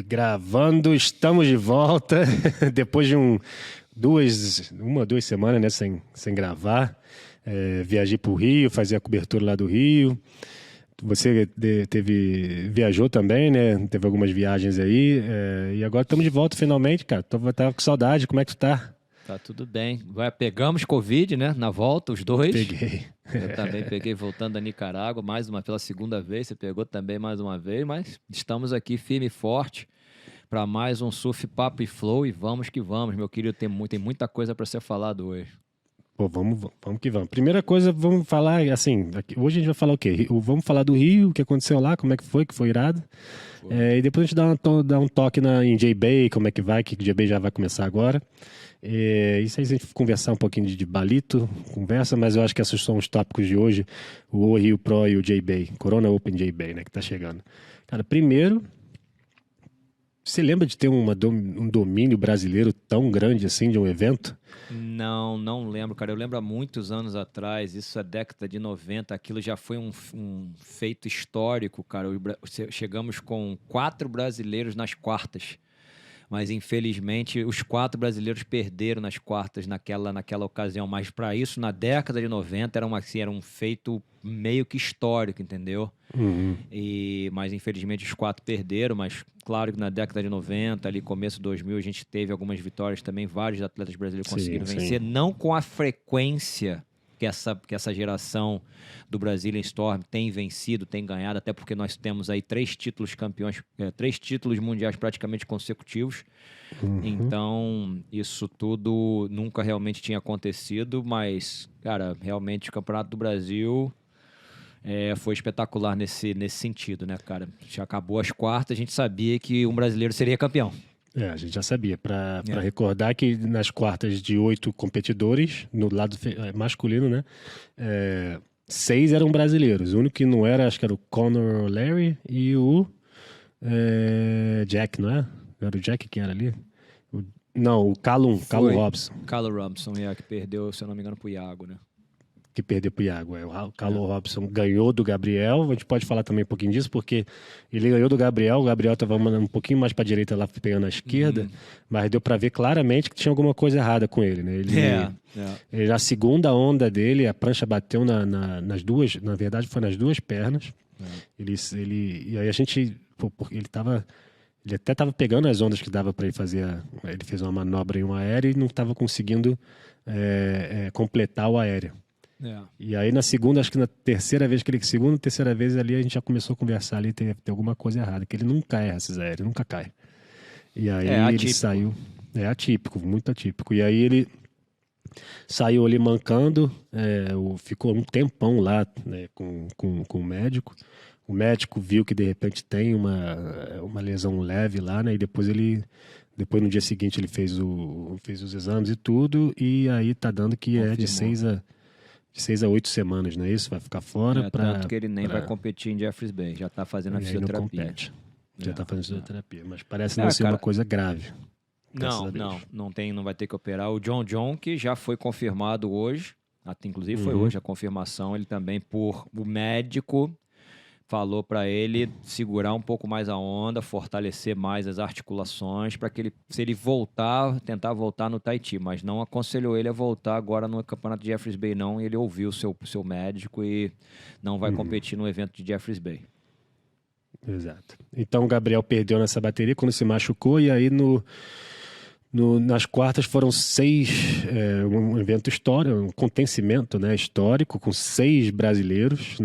E gravando, estamos de volta. Depois de uma, 2 semanas, né, sem gravar. Viajei para o Rio, fazia a cobertura lá do Rio. Você viajou também, né? Teve algumas viagens aí. E agora estamos de volta finalmente, cara. Tava com saudade. Como é que tu tá? Tá tudo bem. Pegamos Covid, né? Na volta, os dois. Peguei. Eu também peguei voltando da Nicarágua, pela segunda vez. Você pegou também mais uma vez, mas estamos aqui firme e forte para mais um Surf, Papo e Flow. E vamos que vamos, meu querido. Tem muita coisa para ser falado hoje. Pô, vamos que vamos. Primeira coisa, vamos falar assim, hoje a gente vai falar o quê? Vamos falar do Rio, o que aconteceu lá, como é que foi irado. E depois a gente dá um toque em J-Bay, como é que vai, que J-Bay já vai começar agora. Isso aí a gente conversar um pouquinho de Balito, conversa, mas eu acho que esses são os tópicos de hoje, o Rio Pro e o J-Bay, Corona Open J-Bay, né, que tá chegando. Cara, primeiro, você lembra de ter um domínio brasileiro tão grande assim de um evento? Não lembro, cara. Eu lembro há muitos anos atrás, isso é década de 90, aquilo já foi um feito histórico, cara. Chegamos com 4 brasileiros nas quartas. Mas, infelizmente, os 4 brasileiros perderam nas quartas naquela ocasião. Mas, para isso, na década de 90, era um feito meio que histórico, entendeu? Uhum. Mas, infelizmente, os 4 perderam. Mas, claro que na década de 90, ali começo de 2000, a gente teve algumas vitórias também. Vários atletas brasileiros conseguiram vencer. Não com a frequência que essa geração do Brazilian Storm tem vencido, tem ganhado, até porque nós temos aí 3 títulos campeões, 3 títulos mundiais praticamente consecutivos. Uhum. Então, isso tudo nunca realmente tinha acontecido, mas, cara, realmente o Campeonato do Brasil foi espetacular nesse sentido, né, cara? Já acabou as quartas, a gente sabia que um brasileiro seria campeão. A gente já sabia. Para recordar que nas quartas de 8 competidores, no lado masculino, né? 6 eram brasileiros. O único que não era, acho que era o Conor O'Leary e o Jack, não é? Era o Jack que era ali? O Callum Robson. Callum Robson, que perdeu, se eu não me engano, pro Iago, né? Que perdeu pro Iago. O Callum Robson ganhou do Gabriel. A gente pode falar também um pouquinho disso, porque ele ganhou do Gabriel. O Gabriel estava mandando um pouquinho mais para a direita, lá pegando a esquerda, mas deu para ver claramente que tinha alguma coisa errada com ele, né? Ele, na segunda onda dele, a prancha bateu nas duas, na verdade foi nas duas pernas. E aí a gente, ele até estava pegando as ondas que dava para ele fazer. Ele fez uma manobra em um aéreo e não estava conseguindo completar o aéreo. E aí na segunda, acho que na terceira vez terceira vez ali a gente já começou a conversar ali, tem alguma coisa errada, que ele nunca erra esses aéreos, nunca cai. E aí ele saiu, atípico, muito atípico. E aí ele saiu ali mancando, ficou um tempão lá, né, com o médico. O médico viu que de repente tem uma lesão leve lá, né, e depois no dia seguinte ele fez os exames e tudo, e aí tá dando que confirmou. De 6 a 8 semanas, não é isso? Vai ficar fora. Tanto que ele nem vai competir em Jeffreys Bay. Já está fazendo a fisioterapia. Não compete. Já está fazendo fisioterapia. Mas parece não ser uma coisa grave. Não vai ter que operar. O John, que já foi confirmado hoje, inclusive foi hoje a confirmação, ele também, o médico falou para ele segurar um pouco mais a onda, fortalecer mais as articulações, para que se ele tentar voltar no Tahiti, mas não aconselhou ele a voltar agora no campeonato de Jeffreys Bay, não. Ele ouviu o seu médico e não vai competir no evento de Jeffreys Bay. Exato. Então o Gabriel perdeu nessa bateria quando se machucou, e aí nas quartas foram 6, um evento histórico, um acontecimento, né, histórico, com 6 brasileiros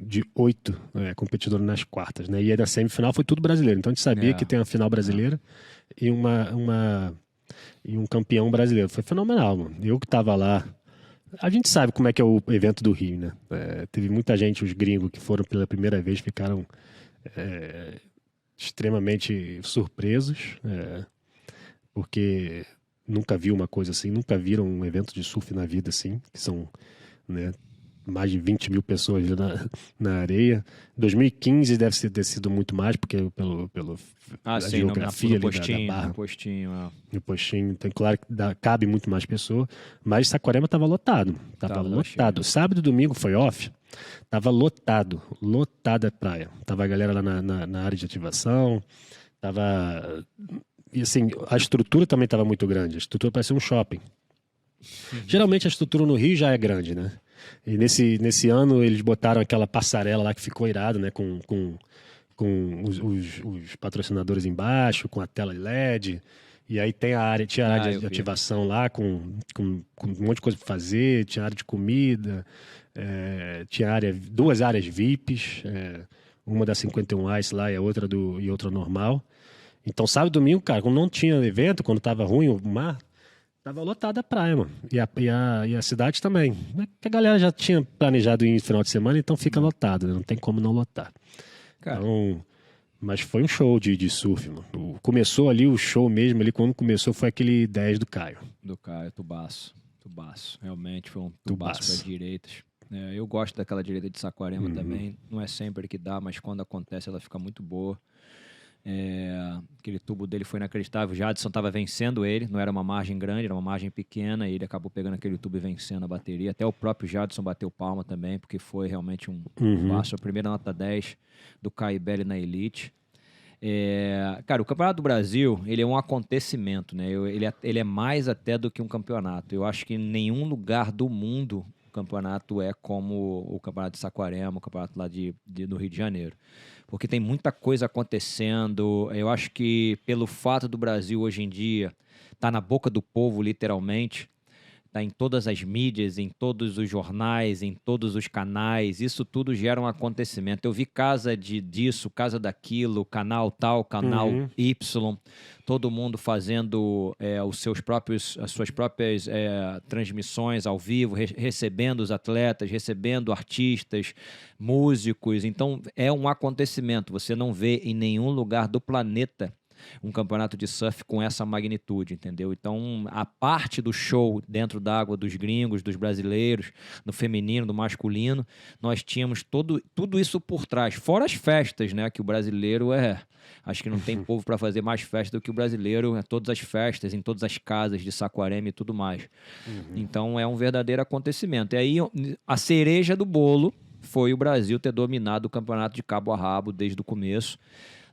de 8 competidores nas quartas, né? E aí na semifinal foi tudo brasileiro. Então a gente sabia que tem uma final brasileira e um campeão brasileiro. Foi fenomenal, mano. Eu que tava lá. A gente sabe como é que é o evento do Rio, né? Teve muita gente, os gringos que foram pela primeira vez, ficaram extremamente surpresos. Porque nunca vi uma coisa assim, nunca viram um evento de surf na vida assim, que são, né, mais de 20 mil pessoas na areia. 2015 deve ter sido muito mais, porque a geografia ali da barra. No postinho, então claro que cabe muito mais pessoas, mas Saquarema estava lotado. Tava lotado. Sábado e domingo foi off, tava lotada a praia. Tava a galera lá na área de ativação. Tava... E assim, a estrutura também estava muito grande. A estrutura parecia um shopping. Geralmente a estrutura no Rio já é grande, né? E nesse ano eles botaram aquela passarela lá que ficou irado, né? Com os patrocinadores embaixo, com a tela LED. E aí tinha a área de ativação lá, com um monte de coisa para fazer, tinha área de comida, tinha duas áreas VIPs, uma da 51 Ice lá e a outra e outra normal. Então, sábado e domingo, cara, quando não tinha evento, quando tava ruim o mar, tava lotada a praia, mano. E a cidade também. A galera já tinha planejado ir no final de semana, então fica lotado, né? Não tem como não lotar. Cara. Então, mas foi um show de surf, mano. Começou ali o show mesmo, ali quando começou foi aquele 10 do Caio. Do Caio, Tubaço. Realmente foi um tubaço para direitas. Eu gosto daquela direita de Saquarema também. Não é sempre que dá, mas quando acontece ela fica muito boa. Aquele tubo dele foi inacreditável. O Jadson estava vencendo ele, não era uma margem grande, era uma margem pequena, e ele acabou pegando aquele tubo e vencendo a bateria. Até o próprio Jadson bateu palma também, porque foi realmente um passo. A primeira nota 10 do Caio Belli na Elite. Cara, o Campeonato do Brasil, ele é um acontecimento, né? Ele é mais até do que um campeonato. Eu acho que em nenhum lugar do mundo o campeonato é como o Campeonato de Saquarema, o campeonato lá do Rio de Janeiro. Porque tem muita coisa acontecendo. Eu acho que pelo fato do Brasil hoje em dia estar na boca do povo, literalmente, tá em todas as mídias, em todos os jornais, em todos os canais, isso tudo gera um acontecimento. Eu vi casa disso, casa daquilo, canal tal, canal Y, todo mundo fazendo as suas próprias transmissões ao vivo, recebendo os atletas, recebendo artistas, músicos. Então, é um acontecimento. Você não vê em nenhum lugar do planeta um campeonato de surf com essa magnitude, entendeu? Então, a parte do show dentro d'água dos gringos, dos brasileiros, no feminino, do masculino, nós tínhamos tudo isso por trás. Fora as festas, né? Que o brasileiro acho que não tem povo para fazer mais festa do que o brasileiro, todas as festas, em todas as casas de Saquarema e tudo mais. Então, é um verdadeiro acontecimento. E aí, a cereja do bolo foi o Brasil ter dominado o campeonato de cabo a rabo desde o começo.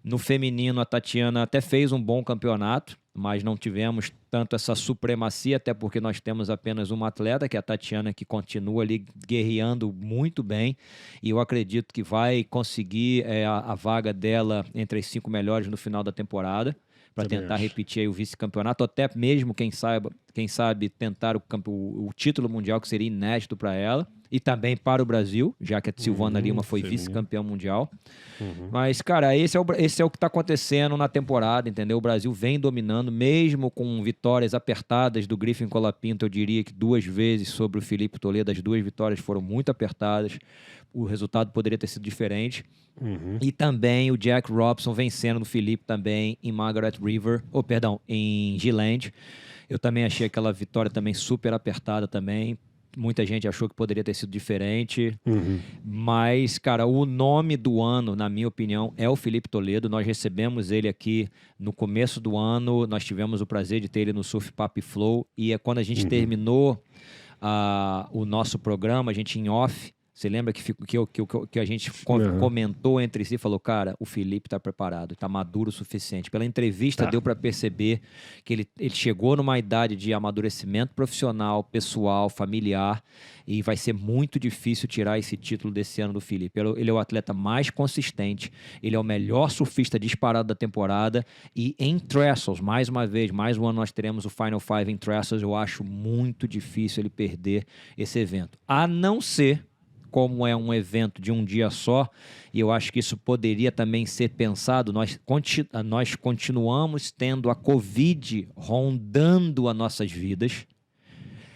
No feminino, a Tatiana até fez um bom campeonato, mas não tivemos tanto essa supremacia, até porque nós temos apenas uma atleta, que é a Tatiana, que continua ali guerreando muito bem, e eu acredito que vai conseguir a vaga dela entre as 5 melhores no final da temporada, para tentar repetir aí o vice-campeonato, até mesmo, quem sabe, tentar o título mundial, que seria inédito para ela, e também para o Brasil, já que a Silvana Lima foi vice-campeã mundial. Mas, cara, esse é o que está acontecendo na temporada, entendeu? O Brasil vem dominando, mesmo com vitórias apertadas do Griffin Colapinto, eu diria que 2 vezes sobre o Felipe Toledo, as 2 vitórias foram muito apertadas, o resultado poderia ter sido diferente. E também o Jack Robson vencendo no Felipe também em Margaret River, em G-Land. Eu também achei aquela vitória também super apertada também. Muita gente achou que poderia ter sido diferente. Mas, cara, o nome do ano, na minha opinião, é o Felipe Toledo. Nós recebemos ele aqui no começo do ano. Nós tivemos o prazer de ter ele no Surf Papo Flow. E quando a gente terminou o nosso programa, a gente em off, você lembra que a gente comentou entre si, falou, cara, o Felipe está preparado, está maduro o suficiente. Pela entrevista deu para perceber que ele chegou numa idade de amadurecimento profissional, pessoal, familiar, e vai ser muito difícil tirar esse título desse ano do Felipe. Ele é o atleta mais consistente, ele é o melhor surfista disparado da temporada, e em Trestles, mais uma vez, mais um ano nós teremos o Final Five em Trestles. Eu acho muito difícil ele perder esse evento, a não ser como é um evento de um dia só, e eu acho que isso poderia também ser pensado, nós continuamos tendo a Covid rondando as nossas vidas,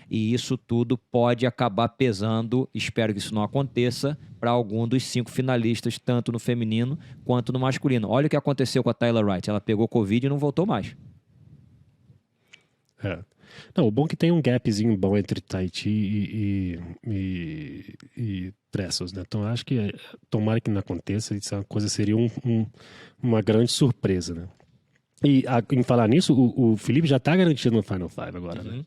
e isso tudo pode acabar pesando, espero que isso não aconteça, para algum dos 5 finalistas, tanto no feminino quanto no masculino. Olha o que aconteceu com a Tyler Wright, ela pegou Covid e não voltou mais. Não, o bom é que tem um gapzinho bom entre Tahiti e Trestles, né? Então acho que tomara que não aconteça, isso é uma coisa, seria uma grande surpresa, né? E em falar nisso, o Felipe já está garantido no Final Five agora, né?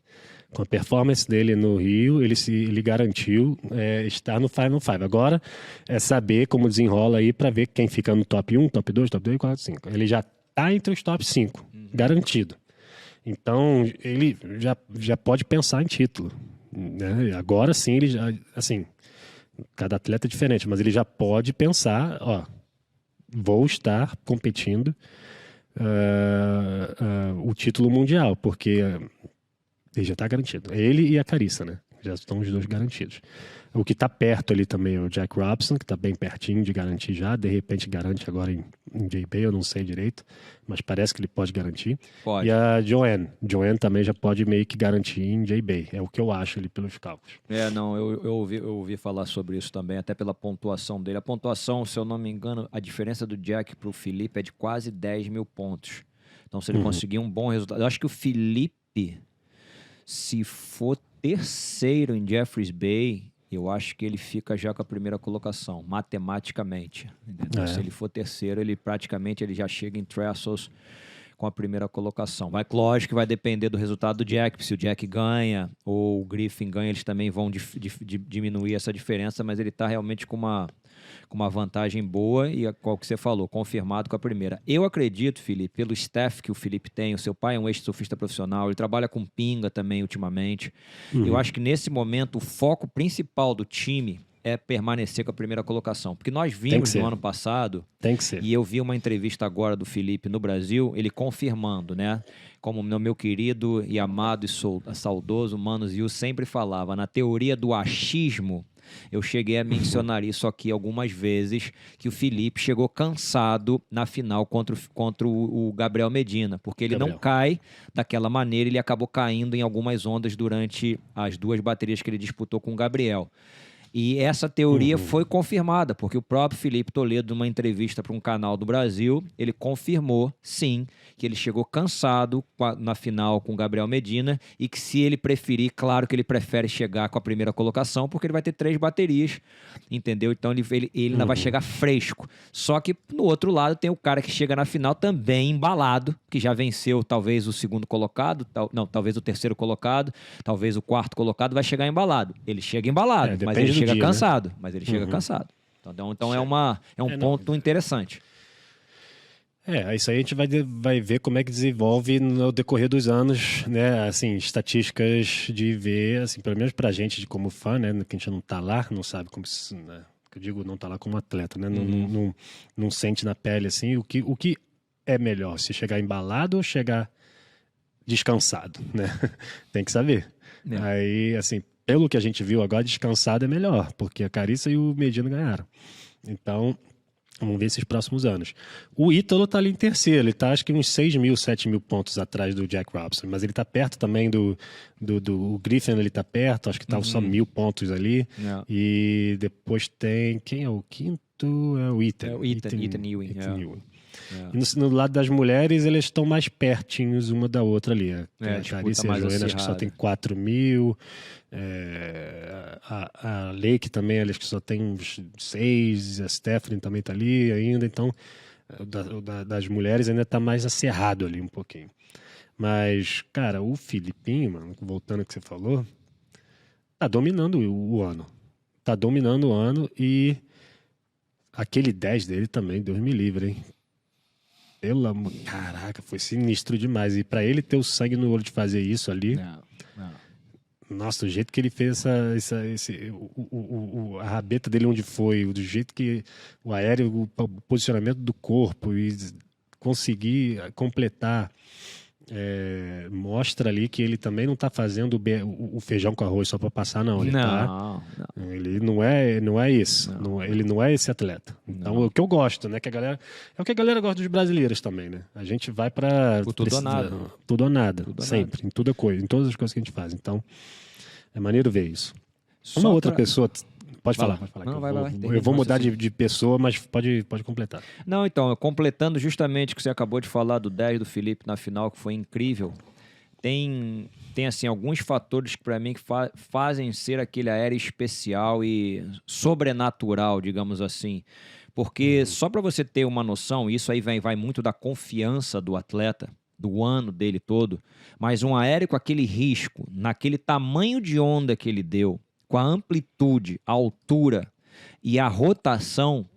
Com a performance dele no Rio, ele garantiu estar no Final Five. Agora é saber como desenrola aí para ver quem fica no top 1, top 2, top 3, 4, 5. Ele já tá entre os top 5, garantido. Então, ele já pode pensar em título, né? Agora sim, ele já, assim, cada atleta é diferente, mas ele já pode pensar, ó, vou estar competindo o título mundial, porque ele já está garantido. Ele e a Carissa, né? Já estão os dois garantidos. O que está perto ali também é o Jack Robson, que está bem pertinho de garantir já. De repente garante agora em J-Bay, eu não sei direito, mas parece que ele pode garantir. Pode. E a Joanne. Joanne também já pode meio que garantir em J-Bay. É o que eu acho ali pelos cálculos. Não, eu ouvi falar sobre isso também, até pela pontuação dele. A pontuação, se eu não me engano, a diferença do Jack para o Felipe é de quase 10 mil pontos. Então, se ele conseguir um bom resultado... Eu acho que o Felipe, se for terceiro em Jeffreys Bay, eu acho que ele fica já com a primeira colocação, matematicamente. Entendeu? Se ele for terceiro, ele já chega em Trestles com a primeira colocação. Lógico que vai depender do resultado do Jack. Se o Jack ganha ou o Griffin ganha, eles também vão diminuir essa diferença, mas ele está realmente com uma vantagem boa e qual que você falou, confirmado com a primeira. Eu acredito, Felipe, pelo staff que o Felipe tem, o seu pai é um ex-surfista profissional, ele trabalha com pinga também ultimamente. Eu acho que nesse momento o foco principal do time é permanecer com a primeira colocação. Porque nós vimos no ano passado... Tem que ser. E eu vi uma entrevista agora do Felipe no Brasil, ele confirmando, né? Como meu querido e amado e saudoso Mano Ziu sempre falava, na teoria do achismo, eu cheguei a mencionar isso aqui algumas vezes, que o Felipe chegou cansado na final contra o Gabriel Medina, porque ele não cai daquela maneira, ele acabou caindo em algumas ondas durante as 2 baterias que ele disputou com o Gabriel. E essa teoria foi confirmada, porque o próprio Felipe Toledo, numa entrevista para um canal do Brasil, ele confirmou, sim, que ele chegou cansado na final com o Gabriel Medina e que se ele preferir, claro que ele prefere chegar com a primeira colocação, porque ele vai ter 3 baterias, entendeu? Então ele ainda vai chegar fresco. Só que no outro lado tem o cara que chega na final também embalado, que já venceu talvez o segundo colocado, talvez o terceiro colocado, talvez o quarto colocado, vai chegar embalado. Ele chega embalado, mas ele chega cansado, né? Mas ele chega cansado. Então é um ponto interessante. Isso aí a gente vai ver como é que desenvolve no decorrer dos anos, né? Assim, estatísticas de ver, assim, pelo menos pra gente como fã, né? Que a gente não tá lá, não sabe como isso, né? Eu digo, não tá lá como atleta, né? Não sente na pele, assim, o que é melhor, se chegar embalado ou chegar descansado, né? Tem que saber. Aí, assim, pelo que a gente viu agora, descansado é melhor, porque a Carissa e o Medina ganharam. Então, vamos ver esses próximos anos. O Ítalo tá ali em terceiro, ele tá acho que uns 6 mil, 7 mil pontos atrás do Jack Robson, mas ele tá perto também do Griffin, ele tá perto, acho que tá só 1.000 pontos ali. E depois tem, quem é o quinto? É o Ethan. É o Ethan Ewing. E no lado das mulheres, eles estão mais pertinhos uma da outra ali. A Carissa e a Joana, acho que só tem 4 mil. A Lake também, acho que só tem uns 6. A Stephanie também está ali ainda. Então, das mulheres ainda está mais acerrado ali um pouquinho. Mas, cara, o Filipinho, mano, voltando ao que você falou, tá dominando o ano. Tá dominando o ano e aquele 10 dele também, Deus me livre, hein? Pelo amor... Caraca, foi sinistro demais. E pra ele ter o sangue no olho de fazer isso ali... Nossa, o jeito que ele fez a rabeta dele onde foi, do jeito que o aéreo, o posicionamento do corpo e conseguir completar, mostra ali que ele também não tá fazendo o feijão com arroz só para passar, não. Ele não é isso. Ele não é esse atleta. Então, o que eu gosto, né? É o que a galera gosta dos brasileiros também, né? A gente vai para tudo ou nada. Tudo ou nada. Sempre. Em todas as coisas que a gente faz. Então, é maneiro ver isso. Uma outra pessoa... Pode falar. Não, vai. Eu vou mudar de pessoa, mas pode completar. Não, então, completando justamente o que você acabou de falar do 10 do Felipe na final, que foi incrível, tem assim, alguns fatores que para mim que fazem ser aquele aéreo especial e sobrenatural, digamos assim. Porque só para você ter uma noção, isso aí vai muito da confiança do atleta, do ano dele todo, mas um aéreo com aquele risco, naquele tamanho de onda que ele deu, com a amplitude, a altura e a rotação,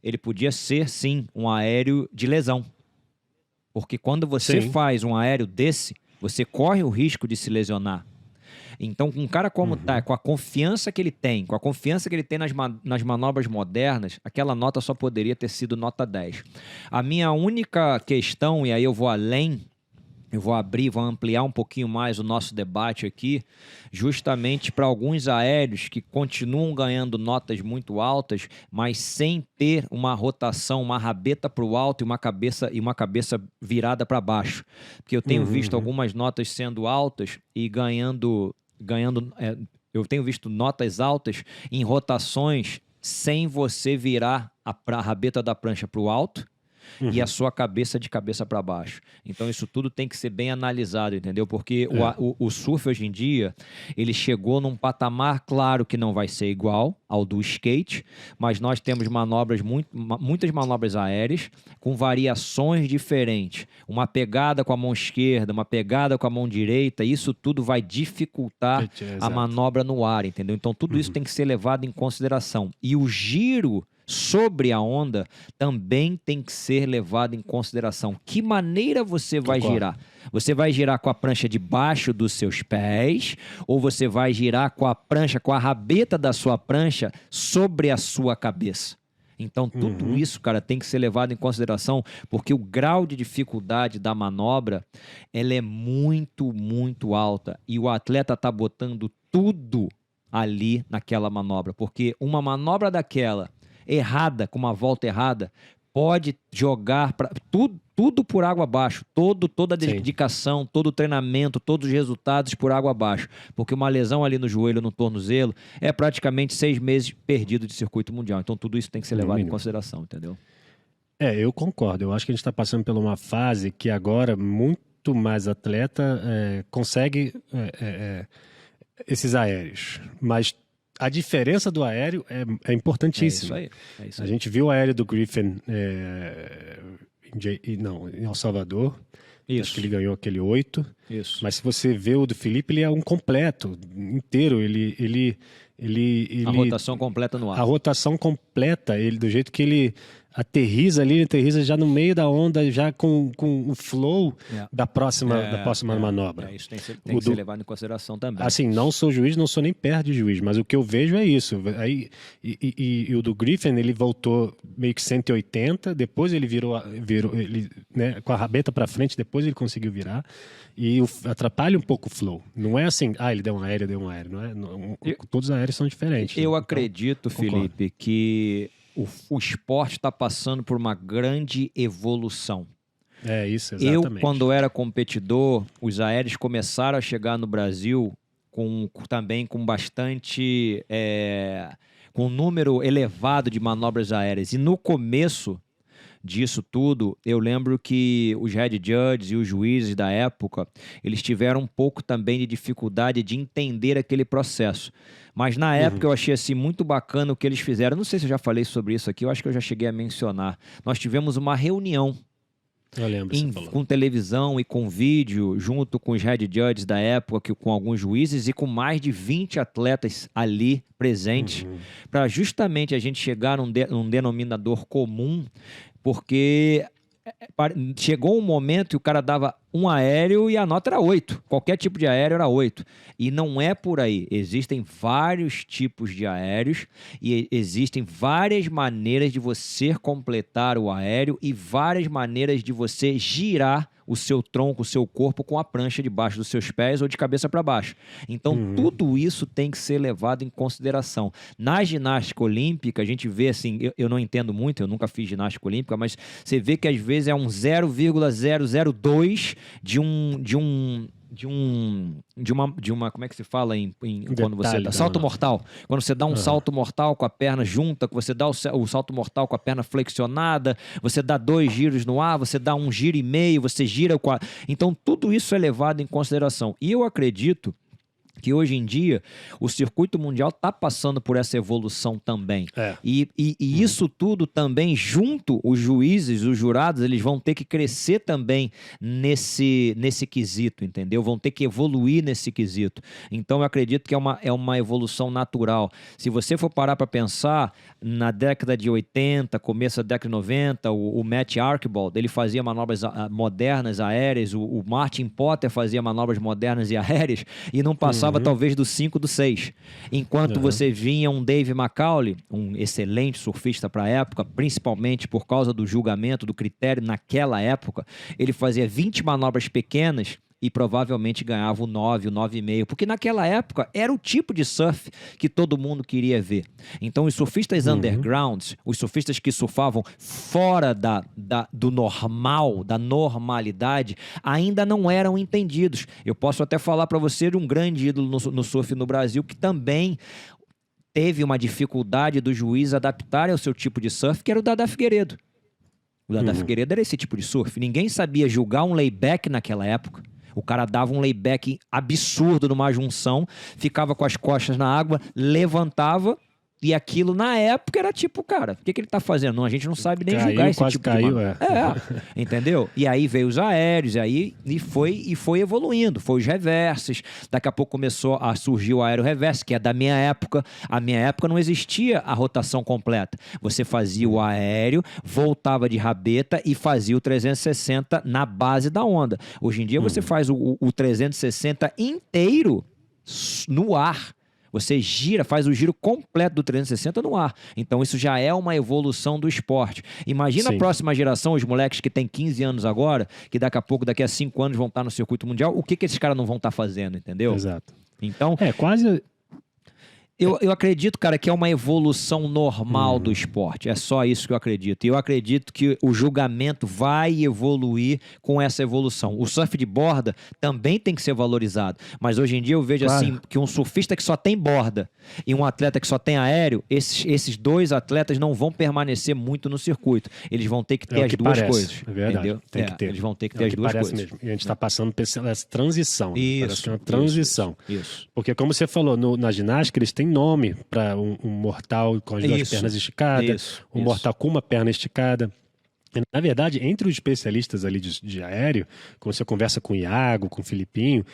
ele podia ser, sim, um aéreo de lesão. Porque quando você Sim. faz um aéreo desse, você corre o risco de se lesionar. Então, um cara como tá, com a confiança que ele tem, com a confiança que ele tem nas manobras modernas, aquela nota só poderia ter sido nota 10. A minha única questão, e aí eu vou além, eu vou abrir, vou ampliar um pouquinho mais o nosso debate aqui, justamente para alguns aéreos que continuam ganhando notas muito altas, mas sem ter uma rotação, uma rabeta para o alto e uma cabeça virada para baixo. Porque eu tenho visto algumas notas sendo altas e ganhando eu tenho visto notas altas em rotações sem você virar a rabeta da prancha para o alto e a sua cabeça de cabeça para baixo. Então isso tudo tem que ser bem analisado, entendeu? Porque o surf hoje em dia, ele chegou num patamar, claro que não vai ser igual ao do skate, mas nós temos muitas manobras aéreas com variações diferentes. Uma pegada com a mão esquerda, uma pegada com a mão direita, isso tudo vai dificultar a manobra no ar, entendeu? Então tudo isso tem que ser levado em consideração. E o giro sobre a onda também tem que ser levado em consideração. Que maneira você vai girar? Você vai girar com a prancha debaixo dos seus pés ou você vai girar com a prancha, com a rabeta da sua prancha sobre a sua cabeça? Então, tudo isso, cara, tem que ser levado em consideração, porque o grau de dificuldade da manobra, ela é muito, muito alta. E o atleta tá botando tudo ali naquela manobra, porque uma manobra daquela errada, com uma volta errada, pode jogar tudo por água abaixo. Toda a dedicação, todo o treinamento, todos os resultados por água abaixo. Porque uma lesão ali no joelho, no tornozelo, é praticamente 6 meses perdido de circuito mundial. Então tudo isso tem que ser levado em consideração, entendeu? Eu concordo. Eu acho que a gente está passando por uma fase que agora muito mais atleta consegue esses aéreos. Mas a diferença do aéreo é importantíssima. É isso aí. A gente viu o aéreo do Griffin em El Salvador. Isso. Acho que ele ganhou aquele 8. Isso. Mas se você vê o do Felipe, ele é um completo, inteiro. A rotação completa no ar. A rotação completa, ele, do jeito que ele aterriza ali, ele aterriza já no meio da onda, já com o flow da próxima manobra. Isso tem que ser levado em consideração também. Assim, não sou juiz, não sou nem perto de juiz, mas o que eu vejo é isso. Aí, e o do Griffin, ele voltou meio que 180, depois ele virou ele, né, com a rabeta para frente, depois ele conseguiu virar. E atrapalha um pouco o flow. Não é assim, ele deu um aéreo. Não é, todos os aéreos são diferentes. Eu acredito, Felipe, que o esporte está passando por uma grande evolução. É isso, exatamente. Eu, quando era competidor, os aéreos começaram a chegar no Brasil também com bastante... com um número elevado de manobras aéreas. E no começo disso tudo, eu lembro que os head judges e os juízes da época, eles tiveram um pouco também de dificuldade de entender aquele processo. Mas na época eu achei assim muito bacana o que eles fizeram. Não sei se eu já falei sobre isso aqui, eu acho que eu já cheguei a mencionar. Nós tivemos uma reunião com televisão e com vídeo, junto com os head judges da época, com alguns juízes e com mais de 20 atletas ali presentes, para justamente a gente chegar num denominador comum, porque chegou um momento que o cara dava um aéreo e a nota era 8. Qualquer tipo de aéreo era 8. E não é por aí. Existem vários tipos de aéreos e existem várias maneiras de você completar o aéreo e várias maneiras de você girar o seu tronco, o seu corpo com a prancha debaixo dos seus pés ou de cabeça para baixo. Então, tudo isso tem que ser levado em consideração. Na ginástica olímpica, a gente vê assim, eu não entendo muito, eu nunca fiz ginástica olímpica, mas você vê que às vezes é um 0,002 de uma como é que se fala quando você dá salto mortal. Quando você dá um salto mortal com a perna junta, você dá o salto mortal com a perna flexionada, você dá 2 giros no ar, você dá 1 giro e meio, você gira com a... Então tudo isso é levado em consideração. E eu acredito que hoje em dia o circuito mundial está passando por essa evolução também. E isso tudo também, junto, os juízes, os jurados, eles vão ter que crescer também nesse quesito, entendeu? Vão ter que evoluir nesse quesito. Então eu acredito que é uma evolução natural. Se você for parar para pensar, na década de 80, começo da década de 90, o Matt Archibald, ele fazia manobras modernas aéreas, o Martin Potter fazia manobras modernas e aéreas, e não passava talvez do 5, do 6. Enquanto você vinha um Dave McCauley, um excelente surfista para a época, principalmente por causa do julgamento, do critério naquela época, ele fazia 20 manobras pequenas e provavelmente ganhava o 9, o 9,5, porque naquela época era o tipo de surf que todo mundo queria ver. Então os surfistas undergrounds, os surfistas que surfavam fora do normal, da normalidade, ainda não eram entendidos. Eu posso até falar para você de um grande ídolo no surf no Brasil que também teve uma dificuldade do juiz adaptar ao seu tipo de surf, que era o Dada Figueiredo. O Dada Figueiredo era esse tipo de surf. Ninguém sabia julgar um layback naquela época. O cara dava um layback absurdo numa junção, ficava com as costas na água, levantava, e aquilo na época era tipo, cara, o que ele tá fazendo? Não, a gente não sabe nem julgar esse tipo de manobra. Entendeu? E aí veio os aéreos, e foi evoluindo, foi os reverses, daqui a pouco começou a surgir o aéreo reverse, que é da minha época. A minha época não existia a rotação completa. Você fazia o aéreo, voltava de rabeta e fazia o 360 na base da onda. Hoje em dia você faz o 360 inteiro no ar. Você gira, faz o giro completo do 360 no ar. Então isso já é uma evolução do esporte. Imagina a próxima geração, os moleques que têm 15 anos agora, que daqui a 5 anos vão estar no circuito mundial, o que esses caras não vão estar fazendo, entendeu? Exato. Então... quase... Eu acredito, cara, que é uma evolução normal do esporte. É só isso que eu acredito. E eu acredito que o julgamento vai evoluir com essa evolução. O surf de borda também tem que ser valorizado. Mas hoje em dia eu vejo assim que um surfista que só tem borda e um atleta que só tem aéreo, esses dois atletas não vão permanecer muito no circuito. Eles vão ter que ter as duas coisas. É verdade. Entendeu? Tem que ter. Eles vão ter que ter as duas coisas. Mesmo. E a gente está passando por essa transição. Isso. Uma transição. Isso. Porque como você falou, na ginástica eles têm nome para um mortal com as duas pernas esticadas, mortal com uma perna esticada. E, na verdade, entre os especialistas ali de aéreo, quando você conversa com o Iago, com o Filipinho,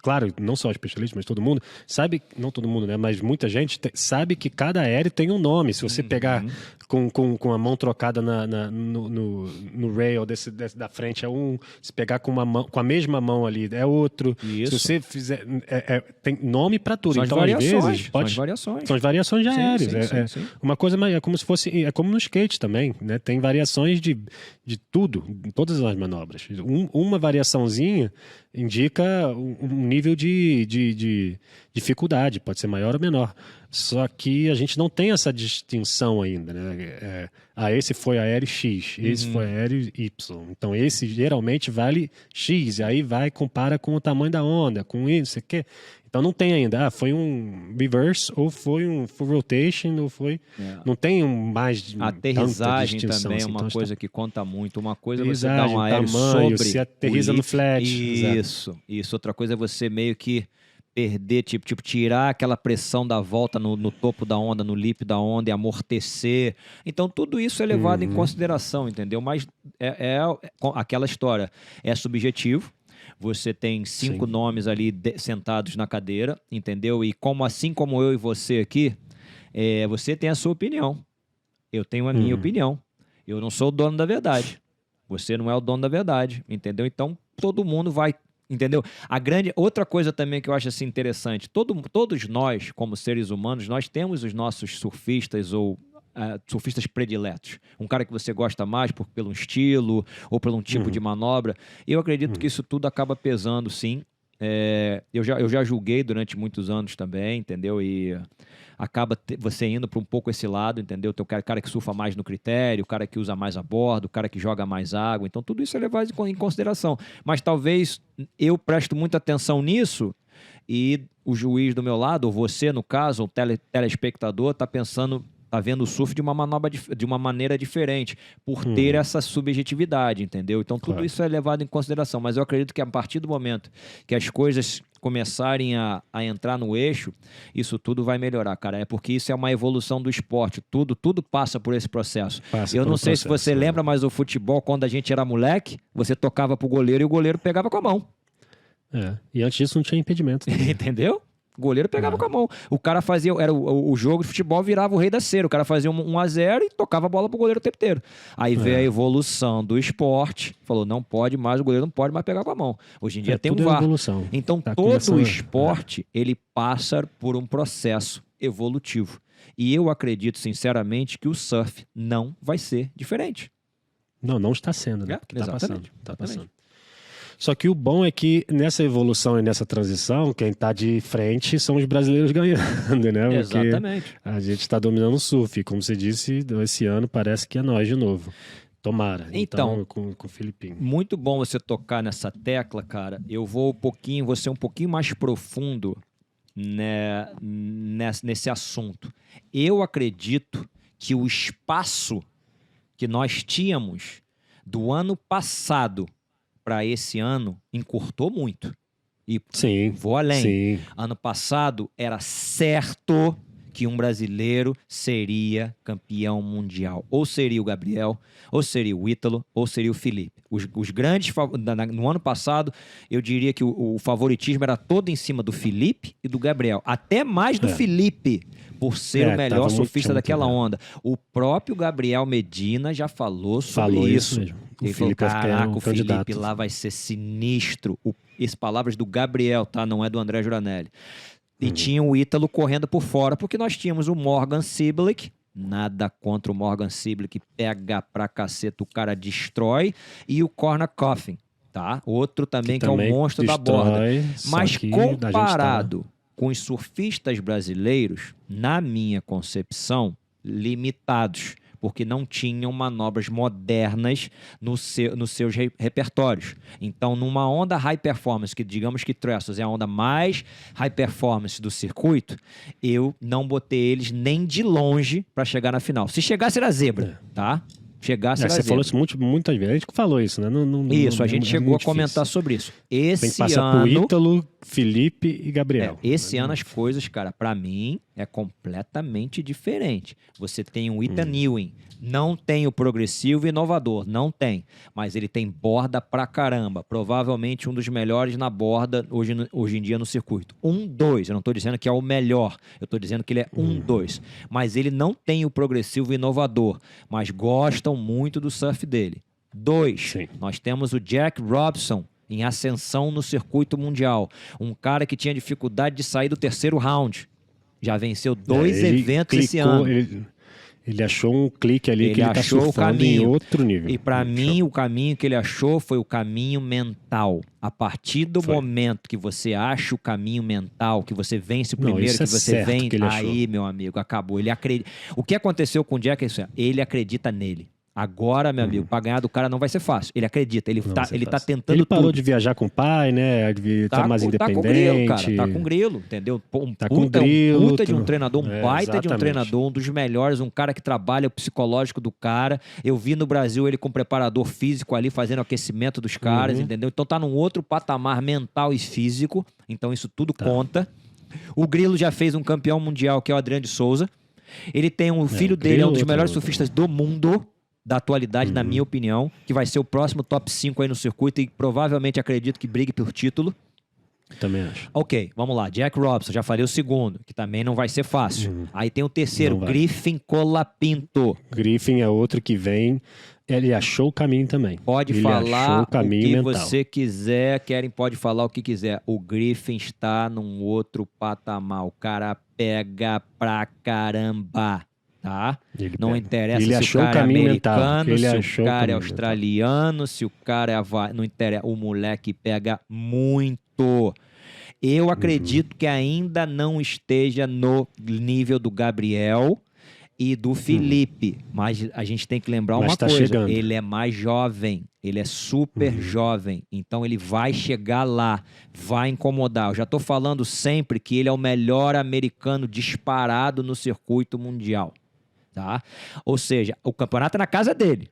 claro, não só especialistas, mas todo mundo sabe, não todo mundo, né? Mas muita gente sabe que cada aéreo tem um nome. Se você pegar com a mão trocada no rail da frente é um, se pegar com a mesma mão ali é outro. Isso. Se você fizer, tem nome para tudo. São então, as às vezes, são as variações de aéreos. Sim. Uma coisa, é como se fosse, é como no skate também, né? Tem variações de tudo, em todas as manobras. Uma variaçãozinha indica um nível de dificuldade, pode ser maior ou menor. Só que a gente não tem essa distinção ainda, né? Esse foi aéreo X, esse foi aéreo Y. Então esse geralmente vale X, e aí compara com o tamanho da onda, com isso, aqui. Então não tem ainda, foi um reverse, ou foi um full rotation, ou foi... Não tem mais aterrissagem também é uma então, coisa que conta muito. Uma coisa é você dar um aéreo tamanho, sobre... se aterriza no flat. Isso. Outra coisa é você meio que perder, tipo tirar aquela pressão da volta no topo da onda, no lip da onda e amortecer. Então tudo isso é levado em consideração, entendeu? Mas é aquela história, é subjetivo. Você tem 5 nomes ali sentados na cadeira, entendeu? E assim como eu e você aqui, você tem a sua opinião. Eu tenho a minha opinião. Eu não sou o dono da verdade. Você não é o dono da verdade, entendeu? Então todo mundo vai... Entendeu? Outra coisa também que eu acho assim interessante, todos nós, como seres humanos, nós temos os nossos surfistas ou surfistas prediletos. Um cara que você gosta mais pelo estilo ou por um tipo de manobra. Eu acredito que isso tudo acaba pesando, sim. Eu já julguei durante muitos anos também, entendeu? E acaba você indo para um pouco esse lado, entendeu? Tem o cara que surfa mais no critério, o cara que usa mais a bordo, o cara que joga mais água. Então, tudo isso é levado em consideração. Mas talvez eu presto muita atenção nisso e o juiz do meu lado, ou você, no caso, o telespectador, está pensando tá vendo o surf de uma manobra de uma maneira diferente, por ter essa subjetividade, entendeu? Então tudo isso é levado em consideração, mas eu acredito que a partir do momento que as coisas começarem a entrar no eixo, isso tudo vai melhorar, cara. É porque isso é uma evolução do esporte. Tudo passa por esse processo. Eu não sei se você lembra, mas o futebol, quando a gente era moleque, você tocava pro goleiro e o goleiro pegava com a mão. E antes disso não tinha impedimento. Entendeu? O goleiro pegava com a mão. O cara fazia... o jogo de futebol virava o rei da cera. O cara fazia 1-0 e tocava a bola pro goleiro o tempo inteiro. Aí veio a evolução do esporte. Falou, não pode mais, o goleiro não pode mais pegar com a mão. Hoje em dia tem um VAR. Então todo o esporte, ele passa por um processo evolutivo. E eu acredito, sinceramente, que o surf não vai ser diferente. Não está sendo, né? Porque Exatamente. Tá passando. Só que o bom é que nessa evolução e nessa transição, quem está de frente são os brasileiros ganhando, né? Porque exatamente. A gente está dominando o surf. Como você disse, esse ano parece que é nós de novo. Tomara. Então com o Filipinho. Muito bom você tocar nessa tecla, cara. Eu vou ser um pouquinho mais profundo nesse assunto. Eu acredito que o espaço que nós tínhamos do ano passado para esse ano encurtou muito. E vou além. Sim. Ano passado era certo que um brasileiro seria campeão mundial. Ou seria o Gabriel, ou seria o Ítalo, ou seria o Felipe. Os grandes... No ano passado, eu diria que o favoritismo era todo em cima do Felipe e do Gabriel. Até mais do Felipe, por ser o melhor surfista daquela onda. O próprio Gabriel Medina já falou sobre isso. Mesmo. Ele falou, caraca, o Felipe lá vai ser sinistro. Essas palavras do Gabriel, tá? Não é do André Giuranelli. E tinha o Ítalo correndo por fora, porque nós tínhamos o Morgan Cibilic. Nada contra o Morgan Cibilic, pega pra caceta, o cara destrói. E o Corner Coffin, tá? Outro também que é o monstro da borda. Mas comparado com os surfistas brasileiros, na minha concepção, limitados. Porque não tinham manobras modernas nos seus repertórios. Então, numa onda high performance, que digamos que Trestos é a onda mais high performance do circuito, eu não botei eles nem de longe para chegar na final. Se chegasse era zebra, tá? Chegasse era você zebra. Falou isso muitas vezes. A gente falou isso, né? Isso, a gente chegou a comentar sobre isso. Tem que passar por Ítalo, Felipe e Gabriel. Esse ano as coisas, cara, pra mim é completamente diferente. Você tem o Ethan Ewing, não tem o progressivo e inovador, não tem. Mas ele tem borda pra caramba. Provavelmente um dos melhores na borda hoje em dia no circuito. 1-2, eu não tô dizendo que é o melhor. Eu tô dizendo que ele é 1-2. Mas ele não tem o progressivo e inovador. Mas gostam muito do surf dele. 2, nós temos o Jack Robson, em ascensão no circuito mundial. Um cara que tinha dificuldade de sair do terceiro round. Já venceu 2 eventos esse ano. Ele achou um clique ali que ele tá surfando em outro nível. E para mim, o caminho que ele achou foi o caminho mental. A partir do momento que você acha o caminho mental, que você vence o primeiro, que você vem, aí, meu amigo, acabou. Ele acredita. O que aconteceu com o Jack é isso. Ele acredita nele. Agora, meu amigo, pra ganhar do cara não vai ser fácil. Ele acredita, ele tá tentando Ele parou tudo. de viajar com o pai, né? Tá mais independente. Tá com grilo, cara. Tá com grilo, entendeu? Um puta de um treinador, um baita de um treinador, um dos melhores, um cara que trabalha o psicológico do cara. Eu vi no Brasil ele com preparador físico ali, fazendo o aquecimento dos caras, entendeu? Então tá num outro patamar mental e físico. Então isso tudo conta. O Grilo já fez um campeão mundial, que é o Adriano de Souza. Ele tem um filho dele, é um dos melhores surfistas do mundo, da atualidade, na minha opinião, que vai ser o próximo top 5 aí no circuito e provavelmente acredito que brigue por título. Também acho. Ok, vamos lá. Jack Robson, já falei o segundo, que também não vai ser fácil. Aí tem o terceiro, Griffin Colapinto. Griffin é outro que vem... Ele achou o caminho também. Pode falar o que você quiser, pode falar o que quiser. O Griffin está num outro patamar. O cara pega pra caramba. Tá? Não interessa se o cara é americano, se o cara é australiano, se o cara é... Não interessa. O moleque pega muito. Eu acredito que ainda não esteja no nível do Gabriel e do Felipe. Mas a gente tem que lembrar uma coisa. Chegando. Ele é mais jovem. Ele é super jovem. Então ele vai chegar lá. Vai incomodar. Eu já tô falando sempre que ele é o melhor americano disparado no circuito mundial. tá? Ou seja, o campeonato é na casa dele.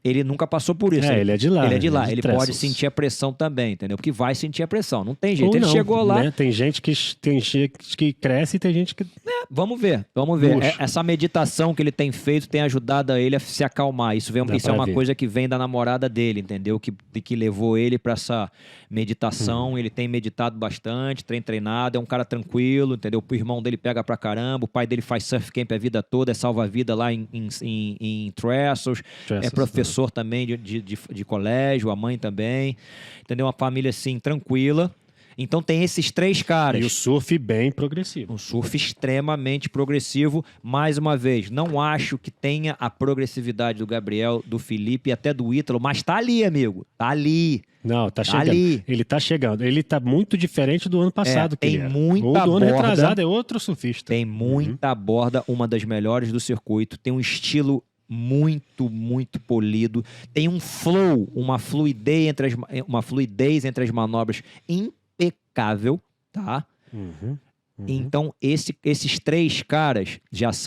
Ele nunca passou por isso. Ele é de lá. Ele é de lá. de Ele Trestles. pode sentir a pressão também, entendeu? Porque vai sentir a pressão. Não tem jeito. Ou Ele não, chegou lá. né? Tem gente que cresce e tem gente que... Vamos ver, vamos ver. Puxa. Essa meditação que ele tem feito tem ajudado ele a se acalmar. Isso é Dá pra uma ver. coisa que vem da namorada dele, entendeu? Que levou ele para essa meditação. Ele tem meditado bastante, tem treinado, é um cara tranquilo, entendeu? O irmão dele pega pra caramba, o pai dele faz surf camp a vida toda, é salva-vida lá em Trestles, é professor também de colégio, a mãe também, entendeu? Uma família assim, tranquila. Então tem esses 3 caras. E o surf bem progressivo. Um surf extremamente progressivo. Mais uma vez, não acho que tenha a progressividade do Gabriel, do Felipe e até do Ítalo, mas tá ali, amigo. Tá ali. Não, tá chegando. Ali. Ele tá chegando. Ele tá muito diferente do ano passado. Que tem ele era. muita Ou do ano borda. retrasado, é outro surfista. Tem muita borda, uma das melhores do circuito. Tem um estilo muito, muito polido. Tem um flow, uma fluidez entre as manobras impecável, tá? Então, esses 3 caras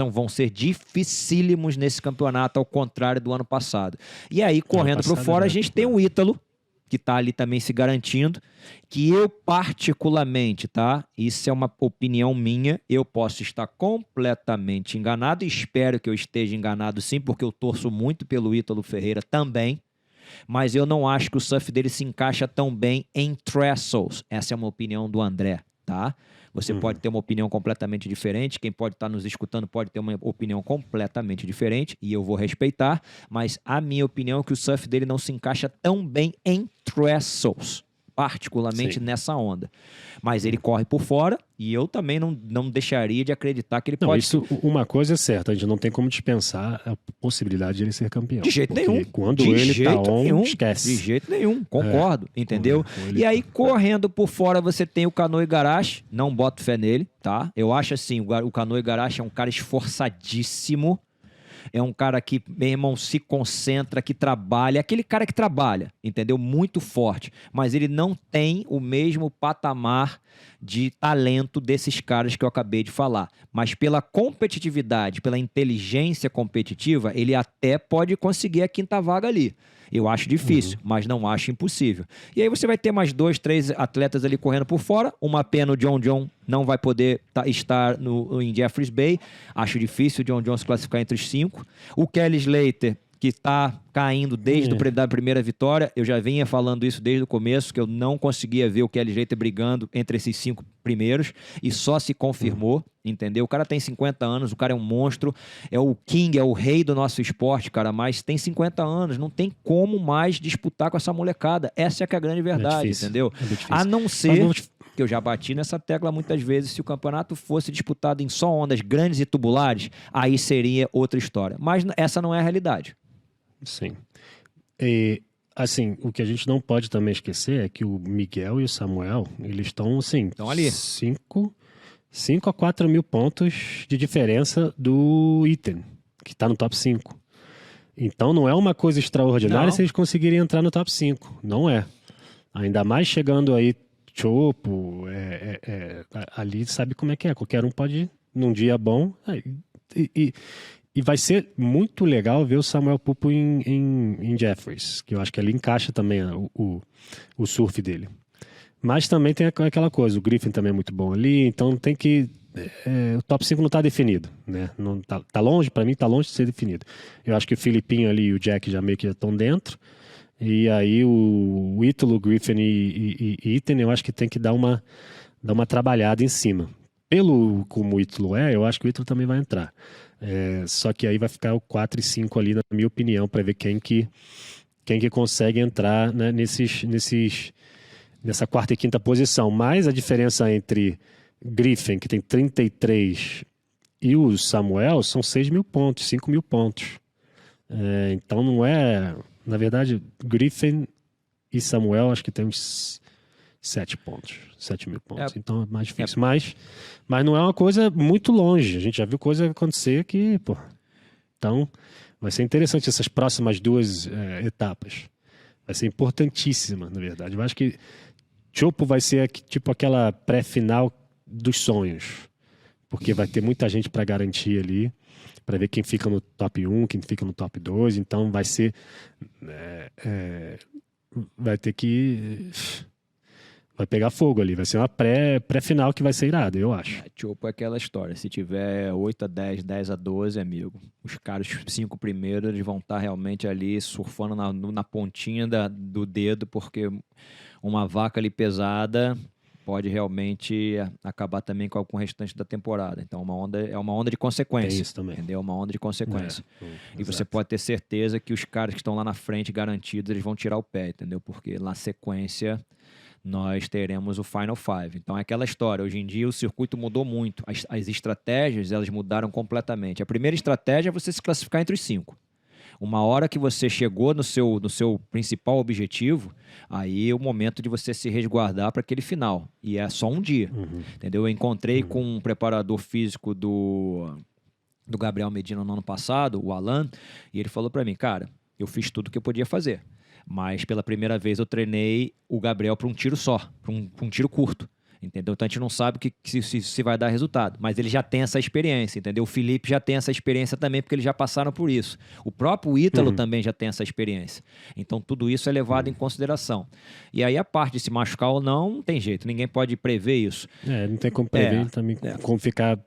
vão ser dificílimos nesse campeonato, ao contrário do ano passado. E aí, correndo por fora, a gente tem o Ítalo, que tá ali também se garantindo, que eu particularmente, tá? Isso é uma opinião minha, eu posso estar completamente enganado, espero que eu esteja enganado sim, porque eu torço muito pelo Ítalo Ferreira também, mas eu não acho que o surf dele se encaixa tão bem em Trestles. Essa é uma opinião do André, tá? Você pode ter uma opinião completamente diferente, quem pode estar nos escutando pode ter uma opinião completamente diferente, e eu vou respeitar, mas a minha opinião é que o surf dele não se encaixa tão bem em Trestles, particularmente nessa onda. Mas ele corre por fora, e eu também não deixaria de acreditar que ele Não, pode... uma coisa é certa, a gente não tem como dispensar a possibilidade de ele ser campeão. De jeito nenhum. Quando De ele jeito tá on, nenhum. esquece. De jeito nenhum, concordo, entendeu? Ele E aí, tá- correndo por fora, você tem o Canoe Igarashi, não boto fé nele, tá? Eu acho assim, o Canoe Igarashi é um cara esforçadíssimo, é um cara que, meu irmão, se concentra, que trabalha, aquele cara que trabalha, entendeu? Muito forte, mas ele não tem o mesmo patamar de talento desses caras que eu acabei de falar. Mas pela competitividade, pela inteligência competitiva, ele até pode conseguir a 5ª vaga ali. Eu acho difícil, mas não acho impossível. E aí você vai ter mais 2, 3 atletas ali correndo por fora. Uma pena o John não vai poder estar em Jeffreys Bay. Acho difícil o John se classificar entre os 5. O Kelly Slater, que está caindo desde a primeira vitória. Eu já vinha falando isso desde o começo, que eu não conseguia ver o Kelly Slater brigando entre esses 5 primeiros, e só se confirmou, entendeu? O cara tem 50 anos, o cara é um monstro, é o king, é o rei do nosso esporte, cara, mas tem 50 anos, não tem como mais disputar com essa molecada. Essa é que é a grande verdade, entendeu? A não ser... que eu já bati nessa tecla muitas vezes, se o campeonato fosse disputado em só ondas grandes e tubulares, aí seria outra história. Mas essa não é a realidade. Sim. E, assim, o que a gente não pode também esquecer é que o Miguel e o Samuel, eles estão, assim... Estão ali. 5 a 4 mil pontos de diferença do Ethan, que está no top 5. Então não é uma coisa extraordinária se eles conseguirem entrar no top 5. Não é. Ainda mais chegando aí Chopo, ali sabe como é que é. Qualquer um pode ir num dia bom. E vai ser muito legal ver o Samuel Pupo em Jeffreys, que eu acho que ali encaixa também o surf dele. Mas também tem aquela coisa, o Griffin também é muito bom ali, então tem que... o top 5 não está definido, né? Não tá longe, para mim tá longe de ser definido. Eu acho que o Filipinho ali e o Jack já meio que estão dentro, e aí o Ítalo, o Griffin e Ethan, eu acho que tem que dar uma trabalhada em cima. Pelo como o Ítalo eu acho que o Ítalo também vai entrar. Só que aí vai ficar o 4 e 5 ali, na minha opinião, para ver quem que consegue entrar, né, nessa 4ª e 5ª posição. Mas a diferença entre Griffin, que tem 33, e o Samuel são 6 mil pontos, 5 mil pontos. Então não é... Na verdade, Griffin e Samuel acho que tem uns 7 pontos, 7 mil pontos. Então é mais difícil. Mas não é uma coisa muito longe. A gente já viu coisa acontecer que, pô... Então vai ser interessante essas próximas 2 etapas. Vai ser importantíssima, na verdade. Eu acho que Chopo vai ser tipo aquela pré-final dos sonhos. porque vai ter muita gente para garantir ali, para ver quem fica no top 1, quem fica no top 2. Então vai ser. Vai ter que. Vai pegar fogo ali. Vai ser uma pré-final que vai ser irada, eu acho. Chopo é aquela história. Se tiver 8-10, 10-12, amigo, os caras, os 5 primeiros, eles vão estar realmente ali surfando na pontinha do dedo, porque uma vaca ali pesada pode realmente acabar também com o restante da temporada. Então é uma onda de consequência. Tem isso também. Entendeu? Uma onda de consequência. E Exato. você pode ter certeza que os caras que estão lá na frente garantidos, eles vão tirar o pé, entendeu? Porque na sequência nós teremos o Final Five. Então é aquela história. Hoje em dia o circuito mudou muito. As estratégias, elas mudaram completamente. A primeira estratégia é você se classificar entre os 5. Uma hora que você chegou no seu principal objetivo, aí é o momento de você se resguardar para aquele final. E é só um dia, entendeu? Eu encontrei com um preparador físico do Gabriel Medina no ano passado, o Alan, e ele falou para mim, cara, eu fiz tudo o que eu podia fazer, mas pela primeira vez eu treinei o Gabriel para um tiro só, para um tiro curto. Entendeu? Então a gente não sabe se vai dar resultado, mas ele já tem essa experiência, entendeu? O Felipe já tem essa experiência também, porque eles já passaram por isso. O próprio Ítalo também já tem essa experiência. Então tudo isso é levado em consideração. E aí a parte de se machucar ou não tem jeito, ninguém pode prever isso. Não tem como prever também como ficar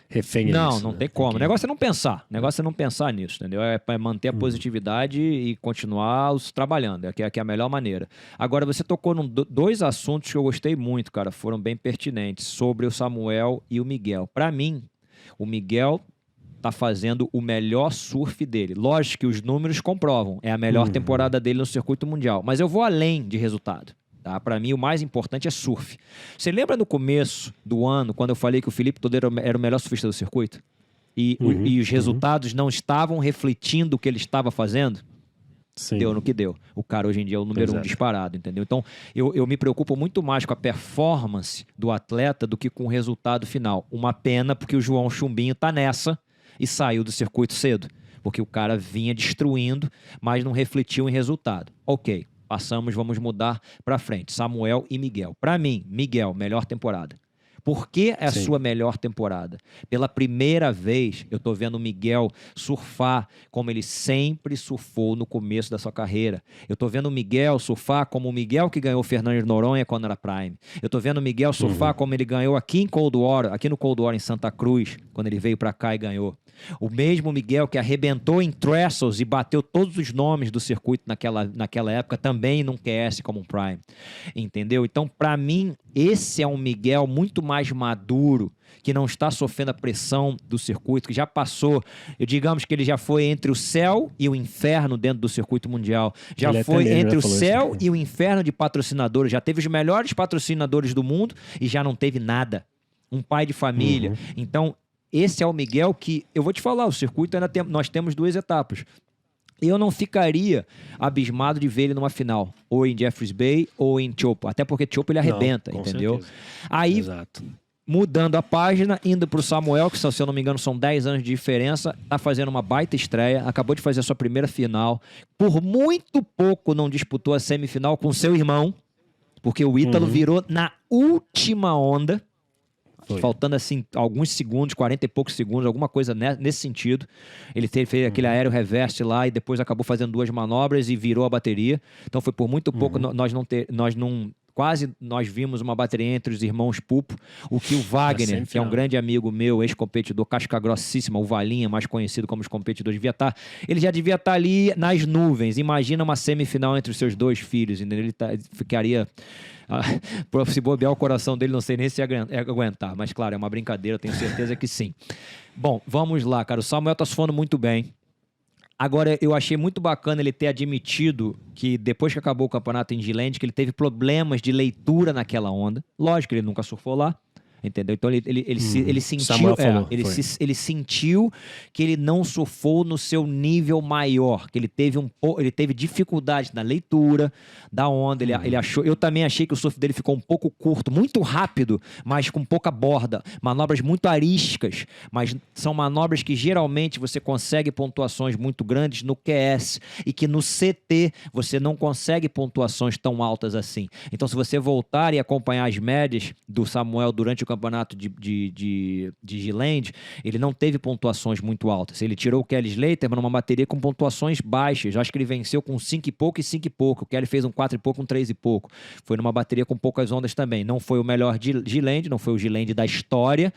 refém disso, não tem como. O negócio é não pensar. O negócio é não pensar nisso, entendeu? É manter a positividade e continuar trabalhando. Que é a melhor maneira. Agora, você tocou em 2 assuntos que eu gostei muito, cara. Foram bem pertinentes. Sobre o Samuel e o Miguel. Para mim, o Miguel tá fazendo o melhor surf dele. Lógico que os números comprovam. É a melhor temporada dele no circuito mundial. Mas eu vou além de resultado. Tá? Para mim, o mais importante é surf. Você lembra no começo do ano, quando eu falei que o Felipe Toledo era o melhor surfista do circuito? E os resultados não estavam refletindo o que ele estava fazendo? Sim. Deu no que deu. O cara hoje em dia é o número 1 disparado, entendeu? Então, eu me preocupo muito mais com a performance do atleta do que com o resultado final. Uma pena, porque o João Chumbinho tá nessa e saiu do circuito cedo. Porque o cara vinha destruindo, mas não refletiu em resultado. Ok. Passamos, vamos mudar para frente. Samuel e Miguel. Para mim, Miguel, melhor temporada. Por que é a sua melhor temporada? Pela primeira vez, eu estou vendo o Miguel surfar como ele sempre surfou no começo da sua carreira. Eu estou vendo o Miguel surfar como o Miguel que ganhou o Fernando de Noronha quando era Prime. Eu estou vendo o Miguel surfar como ele ganhou aqui no Cold War, em Santa Cruz, quando ele veio para cá e ganhou. O mesmo Miguel que arrebentou em Trestles e bateu todos os nomes do circuito naquela época, também num QS como um Prime. Entendeu? Então, para mim, esse é um Miguel muito mais maduro, que não está sofrendo a pressão do circuito, que já passou, digamos que ele já foi entre o céu e o inferno dentro do circuito mundial. Já Ele foi também entre já o falou céu isso. e o inferno de patrocinadores. Já teve os melhores patrocinadores do mundo e já não teve nada. Um pai de família. Então, esse é o Miguel que, eu vou te falar, o circuito nós temos 2 etapas. Eu não ficaria abismado de ver ele numa final, ou em Jeffreys Bay ou em Chopo, até porque Chopo ele arrebenta, com entendeu? certeza. Aí, Exato. mudando a página, indo pro Samuel, que se eu não me engano são 10 anos de diferença, tá fazendo uma baita estreia, acabou de fazer a sua primeira final, por muito pouco não disputou a semifinal com seu irmão, porque o Ítalo virou na última onda, faltando assim alguns segundos, 40 e poucos segundos, alguma coisa nesse sentido. Ele fez aquele aéreo reverse lá e depois acabou fazendo 2 manobras e virou a bateria. Então foi por muito pouco, nós vimos uma bateria entre os irmãos Pupo, o que o Wagner, que é um grande amigo meu, ex-competidor, casca grossíssima, o Valinha, mais conhecido como os competidores, ele já devia estar ali nas nuvens. Imagina uma semifinal entre os seus 2 filhos, entendeu? Ele ficaria... se bobear o coração dele, não sei nem se ia aguentar, mas claro, é uma brincadeira, tenho certeza que sim. Bom, vamos lá, cara, o Samuel tá surfando muito bem. Agora, eu achei muito bacana ele ter admitido que depois que acabou o campeonato em G-Land, que ele teve problemas de leitura naquela onda. Lógico que ele nunca surfou lá. Entendeu? Então ele sentiu, ele sentiu que ele não surfou no seu nível maior, que ele teve dificuldade na leitura da onda. Ele achou, eu também achei que o surf dele ficou um pouco curto, muito rápido, mas com pouca borda, manobras muito arísticas, mas são manobras que geralmente você consegue pontuações muito grandes no QS e que no CT você não consegue pontuações tão altas assim. Então, se você voltar e acompanhar as médias do Samuel durante o campeonato de G-Land, ele não teve pontuações muito altas. Ele tirou o Kelly Slater numa bateria com pontuações baixas. Eu acho que ele venceu com 5 e pouco e 5 e pouco. O Kelly fez um 4 e pouco, um 3 e pouco. Foi numa bateria com poucas ondas também. Não foi o melhor G-Land, não foi o G-Land da história,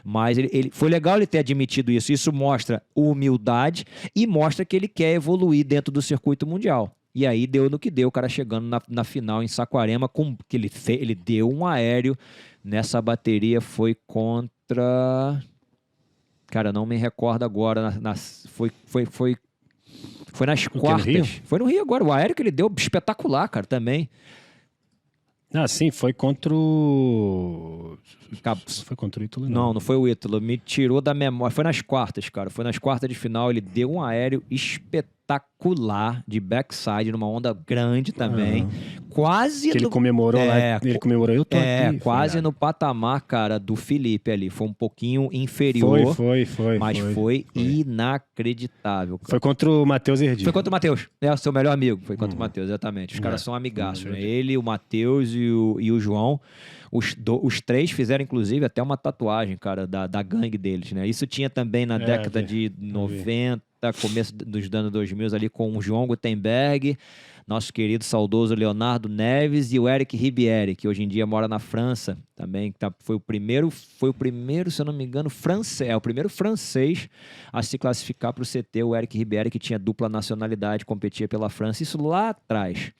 mas foi legal ele ter admitido isso. Isso mostra humildade e mostra que ele quer evoluir dentro do circuito mundial. E aí deu no que deu, o cara chegando na final em Saquarema, que ele deu um aéreo nessa bateria, foi contra... Cara, não me recordo agora, foi nas quartas. Foi no Rio agora, o aéreo que ele deu espetacular, cara, também. Ah, sim, foi contra o... Foi contra o Ítalo, não foi o Ítalo, me tirou da memória. Foi nas quartas, cara, foi nas quartas de final, ele deu um aéreo espetacular de backside, numa onda grande também. Quase... Que ele comemorou lá, ele comemorou, eu tô aqui. Quase no patamar, cara, do Felipe ali. Foi um pouquinho inferior. Mas foi inacreditável. Cara. Foi contra o Matheus Herdi. Foi contra o Matheus, o seu melhor amigo. Foi contra o Matheus, exatamente. Os caras são amigaços, né? Ele, o Matheus e o João. Os três fizeram, inclusive, até uma tatuagem, cara, da gangue deles, né? Isso tinha também na década de 90, começo dos anos 2000, ali com o João Gutenberg, nosso querido saudoso Leonardo Neves e o Eric Ribieri, que hoje em dia mora na França também. Foi o primeiro, se eu não me engano, o primeiro francês a se classificar para o CT, o Eric Ribieri, que tinha dupla nacionalidade, competia pela França, isso lá atrás.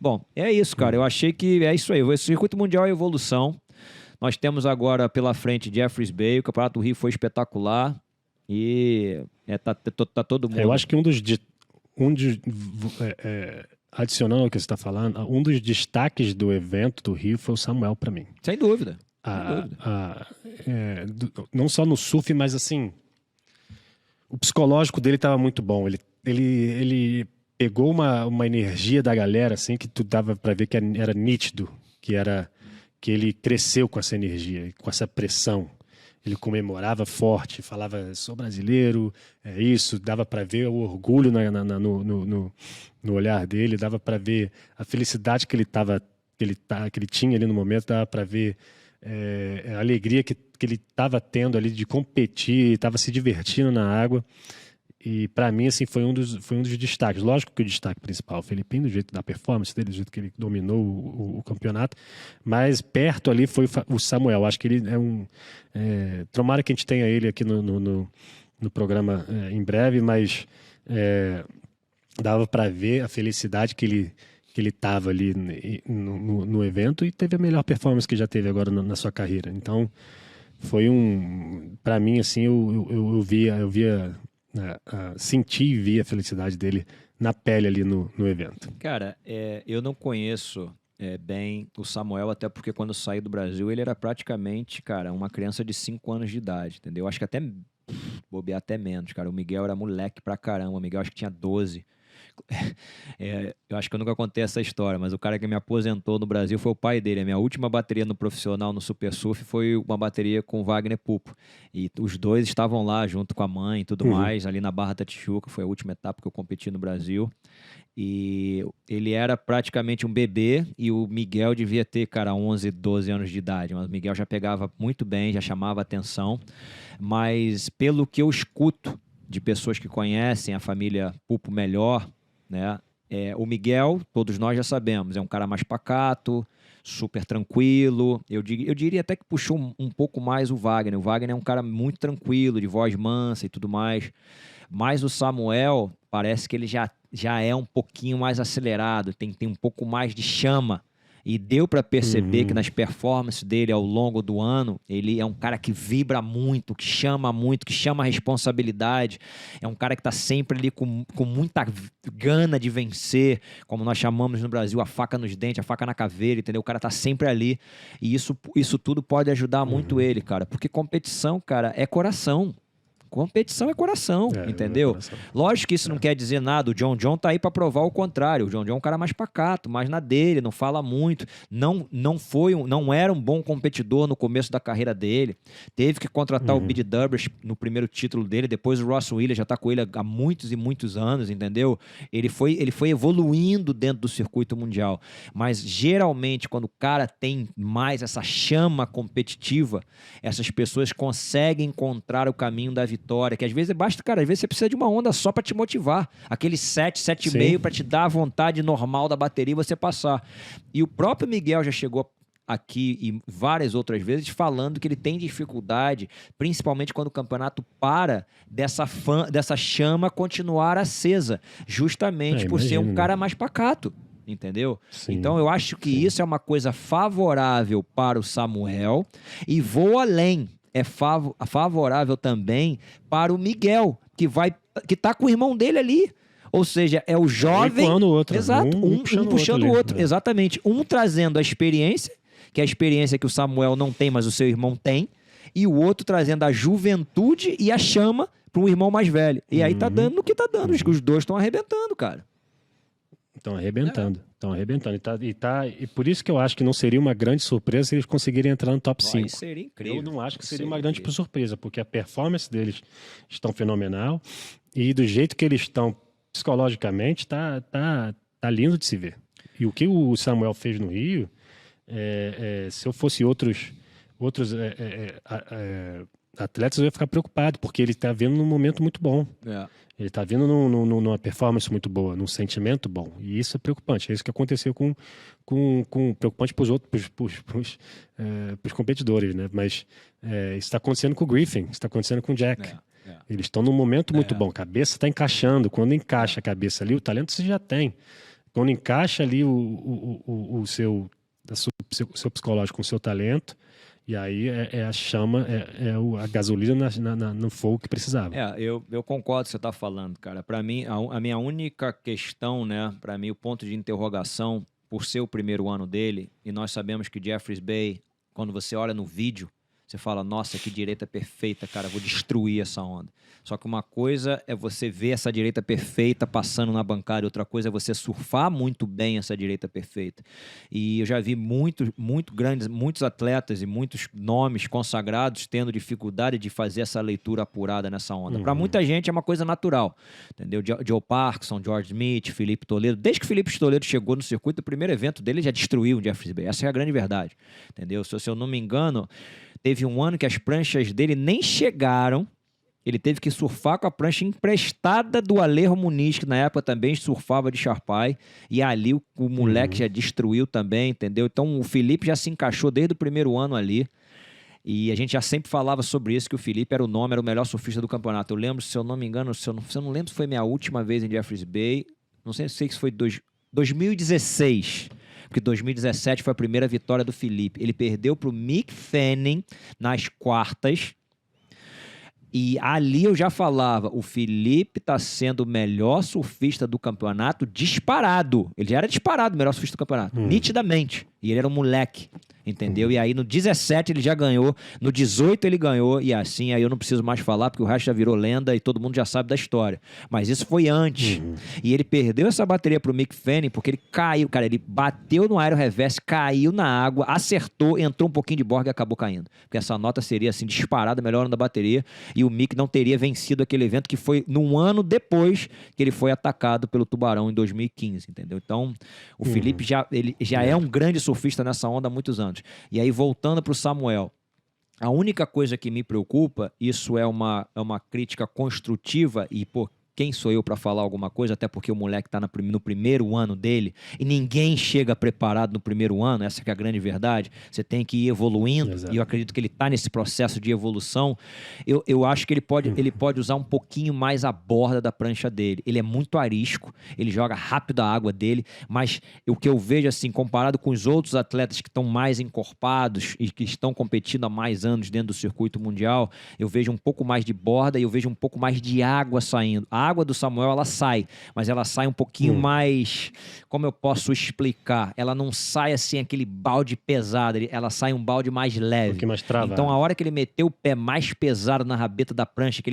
Bom, é isso, cara. Eu achei que é isso aí. O circuito mundial é evolução. Nós temos agora pela frente Jeffreys Bay, o Campeonato do Rio foi espetacular e tá todo mundo... Eu acho que adicionando ao que você está falando, um dos destaques do evento do Rio foi o Samuel para mim. Sem dúvida. Não só no surf, mas assim, o psicológico dele estava muito bom. Ele pegou uma energia da galera assim que tu dava para ver que era nítido, que ele cresceu com essa energia, com essa pressão. Ele comemorava forte, falava, sou brasileiro, é isso, dava para ver o orgulho no olhar dele, dava para ver a felicidade que ele tinha ali no momento, dava para ver a alegria que ele estava tendo ali de competir, estava se divertindo na água. E para mim, assim, foi um dos destaques. Lógico que o destaque principal, o Felipinho, do jeito da performance dele, do jeito que ele dominou o campeonato, mas perto ali foi o Samuel. Acho que ele tomara que a gente tenha ele aqui no programa em breve, mas dava para ver a felicidade que ele estava ali no evento e teve a melhor performance que já teve agora na sua carreira. Então, foi para mim, assim, eu via senti e vi a felicidade dele na pele ali no evento. Cara, eu não conheço bem o Samuel, até porque quando eu saí do Brasil ele era praticamente, cara, uma criança de 5 anos de idade, entendeu? Acho que até bobear até menos, cara. O Miguel era moleque pra caramba, o Miguel acho que tinha 12. Eu acho que eu nunca contei essa história, mas o cara que me aposentou no Brasil foi o pai dele. A minha última bateria no profissional, no Super Surf, foi uma bateria com o Wagner Pupo. E os dois estavam lá junto com a mãe e tudo mais, ali na Barra da Tijuca. Foi a última etapa que eu competi no Brasil. E ele era praticamente um bebê e o Miguel devia ter, cara, 11, 12 anos de idade. Mas o Miguel já pegava muito bem, já chamava atenção. Mas pelo que eu escuto de pessoas que conhecem a família Pupo melhor, né? O Miguel, todos nós já sabemos, é um cara mais pacato, super tranquilo. Eu diria até que puxou um pouco mais o Wagner. O Wagner é um cara muito tranquilo, de voz mansa e tudo mais. Mas o Samuel, parece que ele já é um pouquinho mais acelerado, tem um pouco mais de chama. E deu para perceber que nas performances dele ao longo do ano, ele é um cara que vibra muito, que chama a responsabilidade. É um cara que está sempre ali com muita gana de vencer, como nós chamamos no Brasil, a faca nos dentes, a faca na caveira, entendeu? O cara tá sempre ali. E isso tudo pode ajudar muito ele, cara. Porque competição, cara, é coração. Competição é coração, entendeu? Coração. Lógico que isso não quer dizer nada. O John John tá aí para provar o contrário. O John John é um cara mais pacato, mais na dele, não fala muito. Não era um bom competidor no começo da carreira dele. Teve que contratar o Bid Durbridge no primeiro título dele. Depois o Ross Williams já tá com ele há muitos e muitos anos, entendeu? Ele foi evoluindo dentro do circuito mundial. Mas geralmente quando o cara tem mais essa chama competitiva, essas pessoas conseguem encontrar o caminho da vitória, que às vezes basta, cara, às vezes você precisa de uma onda só para te motivar, aquele 7,5 para te dar a vontade normal da bateria e você passar. E o próprio Miguel já chegou aqui e várias outras vezes falando que ele tem dificuldade, principalmente quando o campeonato para dessa chama continuar acesa, justamente por ser um cara mais pacato. Entendeu? Sim, então eu acho que isso é uma coisa favorável para o Samuel e vou além, é favorável também para o Miguel, que tá com o irmão dele ali. Ou seja, é o jovem... Um outro. Exato, um puxando o outro. Exatamente. Um trazendo a experiência, que é a experiência que o Samuel não tem, mas o seu irmão tem, e o outro trazendo a juventude e a chama para um irmão mais velho. E aí tá dando no que tá dando. Os dois estão arrebentando, cara. Estão arrebentando. E por isso que eu acho que não seria uma grande surpresa se eles conseguirem entrar no top 5. Isso seria incrível. Eu não acho que seria uma grande surpresa, porque a performance deles estão fenomenal e do jeito que eles estão psicologicamente, tá lindo de se ver. E o que o Samuel fez no Rio, se eu fosse outros atletas, eu ia ficar preocupado, porque ele está vindo num momento muito bom. Ele está vindo numa performance muito boa, num sentimento bom. E isso é preocupante. É isso que aconteceu preocupante para os outros, para os competidores, né? Mas isso está acontecendo com o Griffin, isso está acontecendo com o Jack. Eles estão num momento muito bom. A cabeça está encaixando. Quando encaixa a cabeça ali, o talento você já tem. Quando encaixa ali o seu psicológico com o seu talento, e aí a chama, a gasolina no fogo que precisava. Eu concordo com o que você está falando, cara. Para mim, a minha única questão, né? Para mim, o ponto de interrogação, por ser o primeiro ano dele, e nós sabemos que Jeffreys Bay, quando você olha no vídeo, você fala, nossa, que direita perfeita, cara, vou destruir essa onda. Só que uma coisa é você ver essa direita perfeita passando na bancada, outra coisa é você surfar muito bem essa direita perfeita. E eu já vi muitos atletas e muitos nomes consagrados tendo dificuldade de fazer essa leitura apurada nessa onda. Para muita gente é uma coisa natural, entendeu? Joe Parkinson, George Smith, Felipe Toledo. Desde que Felipe Toledo chegou no circuito, o primeiro evento dele já destruiu o Jeffreys Bay. Essa é a grande verdade, entendeu? Se eu não me engano, teve um ano que as pranchas dele nem chegaram. Ele teve que surfar com a prancha emprestada do Alejo Muniz, que na época também surfava de Sharpai. E ali o moleque já destruiu também, entendeu? Então o Felipe já se encaixou desde o primeiro ano ali. E a gente já sempre falava sobre isso, que o Felipe era o melhor surfista do campeonato. Eu lembro, se eu não me engano, se eu não lembro se foi minha última vez em Jeffreys Bay. Não sei se foi 2016. Porque 2017 foi a primeira vitória do Felipe. Ele perdeu para o Mick Fanning nas quartas. E ali eu já falava, o Felipe está sendo o melhor surfista do campeonato disparado. Ele já era disparado o melhor surfista do campeonato, nitidamente. E ele era um moleque, entendeu? E aí no 17 ele já ganhou, no 18 ele ganhou, e assim aí eu não preciso mais falar, porque o resto já virou lenda e todo mundo já sabe da história. Mas isso foi antes. E ele perdeu essa bateria pro Mick Fanning porque ele caiu, cara, ele bateu no aero reverse, caiu na água, acertou, entrou um pouquinho de borga e acabou caindo. Porque essa nota seria assim, disparada, melhor ano da bateria, e o Mick não teria vencido aquele evento que foi num ano depois que ele foi atacado pelo Tubarão em 2015, entendeu? Então, o Felipe já é um grande surfista nessa onda há muitos anos. E aí, voltando para o Samuel, a única coisa que me preocupa, isso é uma crítica construtiva e, quem sou eu para falar alguma coisa, até porque o moleque está no primeiro ano dele e ninguém chega preparado no primeiro ano, essa que é a grande verdade. Você tem que ir evoluindo. Exato. E eu acredito que ele está nesse processo de evolução. Eu acho que ele pode usar um pouquinho mais a borda da prancha dele. Ele é muito arisco, ele joga rápido a água dele, mas o que eu vejo assim, comparado com os outros atletas que estão mais encorpados e que estão competindo há mais anos dentro do circuito mundial, eu vejo um pouco mais de borda e eu vejo um pouco mais de água saindo. A água do Samuel, ela sai, mas ela sai um pouquinho mais, como eu posso explicar? Ela não sai assim, aquele balde pesado, ela sai um balde mais leve. Um pouquinho mais travado. Então, a hora que ele meteu o pé mais pesado na rabeta da prancha, que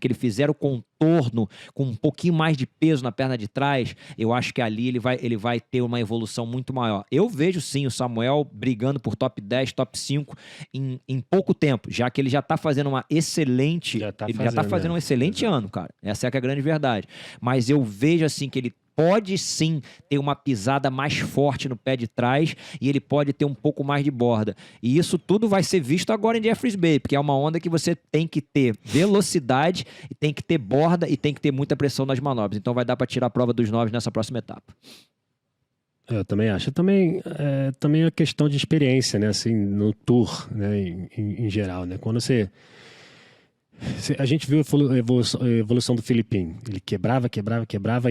ele fizer o contorno com um pouquinho mais de peso na perna de trás, eu acho que ali ele vai ter uma evolução muito maior. Eu vejo sim o Samuel brigando por top 10, top 5 em pouco tempo, já que ele já tá fazendo uma excelente... Já tá fazendo um excelente ano, cara. Essa é a grande verdade. Mas eu vejo assim que ele pode sim ter uma pisada mais forte no pé de trás e ele pode ter um pouco mais de borda. E isso tudo vai ser visto agora em Jeffreys Bay, porque é uma onda que você tem que ter velocidade, e tem que ter borda e tem que ter muita pressão nas manobras. Então vai dar para tirar a prova dos 9 nessa próxima etapa. Eu também acho. Também é questão de experiência, né? Assim, no tour, né? Em geral, né? Quando a gente viu a evolução do Filipinho. Ele quebrava,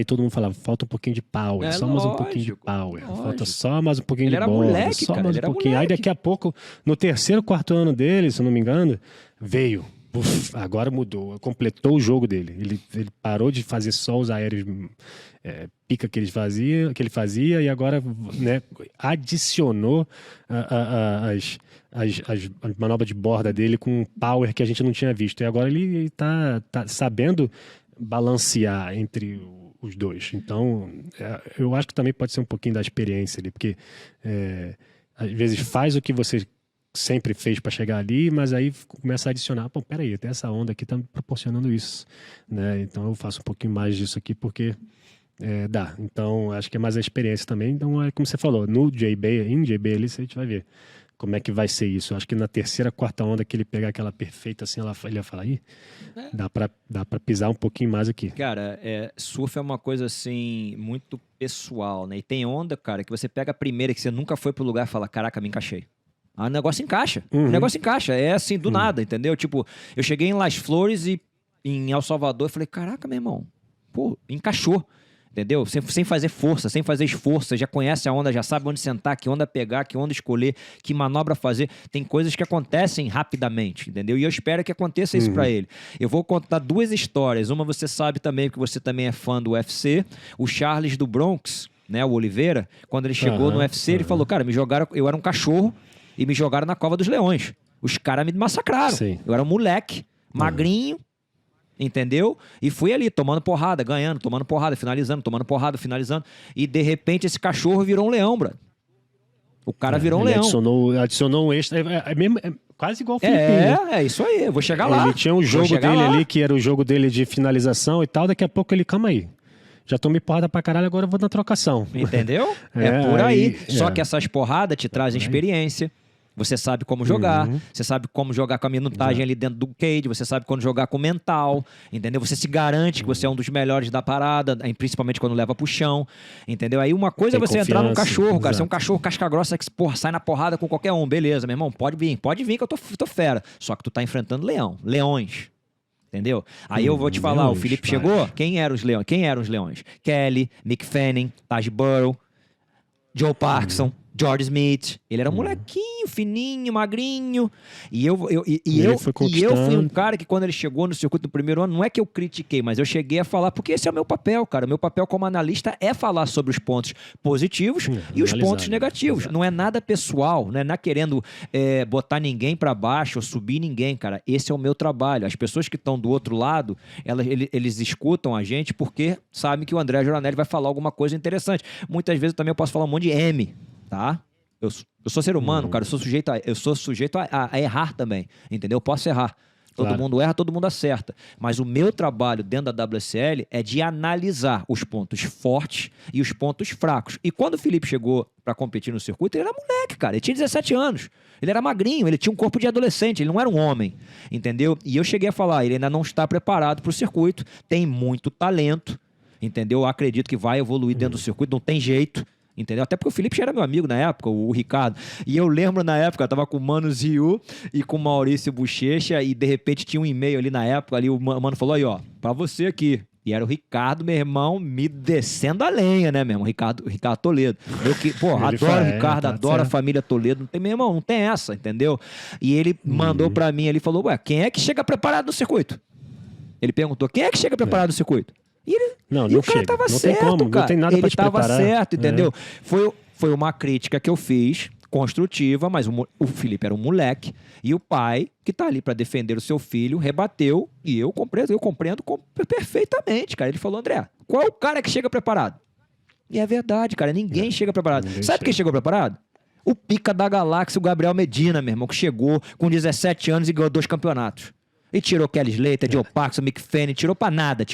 e todo mundo falava, falta um pouquinho de power, mais um pouquinho de power. Falta só mais um pouquinho de borda, moleque, só cara, mais um pouquinho. Aí daqui a pouco, no terceiro, quarto ano dele, se eu não me engano, veio. Agora mudou, completou o jogo dele. Ele parou de fazer só os aéreos pica que ele fazia e agora, né, adicionou as manobras de borda dele com um power que a gente não tinha visto. E agora ele tá sabendo balancear entre os dois. Então, eu acho que também pode ser um pouquinho da experiência ali, porque às vezes faz o que você sempre fez para chegar ali, mas aí começa a adicionar, pô, peraí, até essa onda aqui tá me proporcionando isso, né? Então eu faço um pouquinho mais disso aqui porque dá. Então acho que é mais a experiência também. Então é como você falou, em JB ali, a gente vai ver como é que vai ser isso. Eu acho que na terceira, quarta onda que ele pegar aquela perfeita assim, ele ia falar, dá pra pisar um pouquinho mais aqui. Cara, surf é uma coisa assim, muito pessoal, né? E tem onda, cara, que você pega a primeira que você nunca foi pro lugar e fala, caraca, me encaixei. O negócio encaixa. O negócio encaixa. É assim, do nada, entendeu? Tipo, eu cheguei em Las Flores e em El Salvador e falei, caraca, meu irmão, pô, encaixou. Entendeu? Sem fazer força, sem fazer esforço. Você já conhece a onda, já sabe onde sentar, que onda pegar, que onda escolher, que manobra fazer. Tem coisas que acontecem rapidamente, entendeu? E eu espero que aconteça isso pra ele. Eu vou contar 2 histórias. Uma você sabe também, porque você também é fã do UFC. O Charles do Bronx, né, o Oliveira, quando ele chegou no UFC, ele falou, cara, me jogaram, eu era um cachorro, e me jogaram na cova dos leões. Os caras me massacraram. Sim. Eu era um moleque, magrinho, entendeu? E fui ali, tomando porrada, ganhando, tomando porrada, finalizando, tomando porrada, finalizando. E, de repente, esse cachorro virou um leão, brother. O cara virou um leão. Adicionou um extra. Quase igual o Filipinho. É isso aí. Eu vou chegar lá. Ele tinha um jogo dele ali, que era o jogo dele de finalização e tal. Daqui a pouco ele, calma aí. Já tomei porrada pra caralho, agora eu vou na trocação. Entendeu? É por aí. Só que essas porradas te trazem experiência. Você sabe como jogar, você sabe como jogar com a minutagem ali dentro do cage, você sabe como jogar com o mental, entendeu? Você se garante que você é um dos melhores da parada, principalmente quando leva pro chão, entendeu? Aí uma coisa é você entrar num cachorro, cara, você é um cachorro casca grossa que sai na porrada com qualquer um, beleza, meu irmão, pode vir que eu tô fera. Só que tu tá enfrentando leões. Entendeu? Aí eu vou te falar, o Felipe chegou, quem eram os leões? Kelly, Mick Fanning, Taj Burrow, Joe Parkinson, George Smith. Ele era um molequinho, fininho, magrinho. E eu fui um cara que, quando ele chegou no circuito no primeiro ano, não é que eu critiquei, mas eu cheguei a falar, porque esse é o meu papel, cara. O meu papel como analista é falar sobre os pontos positivos e os pontos negativos. Não é nada pessoal, não é querendo botar ninguém pra baixo ou subir ninguém, cara. Esse é o meu trabalho. As pessoas que estão do outro lado, eles escutam a gente porque sabem que o André Joranelli vai falar alguma coisa interessante. Muitas vezes também eu posso falar um monte de M, tá? Eu sou ser humano, cara. Eu sou sujeito a errar também, entendeu? Eu posso errar. Todo mundo erra, todo mundo acerta. Mas o meu trabalho dentro da WSL é de analisar os pontos fortes e os pontos fracos. E quando o Felipe chegou pra competir no circuito, ele era moleque, cara. Ele tinha 17 anos. Ele era magrinho, ele tinha um corpo de adolescente, ele não era um homem, entendeu? E eu cheguei a falar, ele ainda não está preparado pro circuito, tem muito talento, entendeu? Eu acredito que vai evoluir dentro do circuito, não tem jeito. Entendeu? Até porque o Felipe já era meu amigo na época, o Ricardo. E eu lembro na época, eu tava com o Mano Ziu e com o Maurício Bochecha, e de repente tinha um e-mail ali na época, ali o Mano falou aí, ó, pra você aqui. E era o Ricardo, meu irmão, me descendo a lenha, né, meu irmão? Ricardo Toledo. Eu que, pô, adoro o Ricardo, adoro a família Toledo. Não tem, meu irmão, não tem essa, entendeu? E ele mandou pra mim, ele falou, ué, quem é que chega preparado no circuito? Ele perguntou, quem é que chega preparado no circuito? E o cara chega. tava Não certo, tem como, cara. não tem nada pra te tava preparar. certo, entendeu? Foi uma crítica que eu fiz, construtiva, mas o Felipe era um moleque, e o pai, que tá ali pra defender o seu filho, rebateu, e eu compreendo perfeitamente, cara. Ele falou, André, qual é o cara que chega preparado? E é verdade, cara, ninguém chega preparado. Sabe quem chegou preparado? O pica da galáxia, o Gabriel Medina, meu irmão, que chegou com 17 anos e ganhou 2 campeonatos. E tirou Kelly Slater, Joe Paxson, Mick Fanning, tirou pra nada.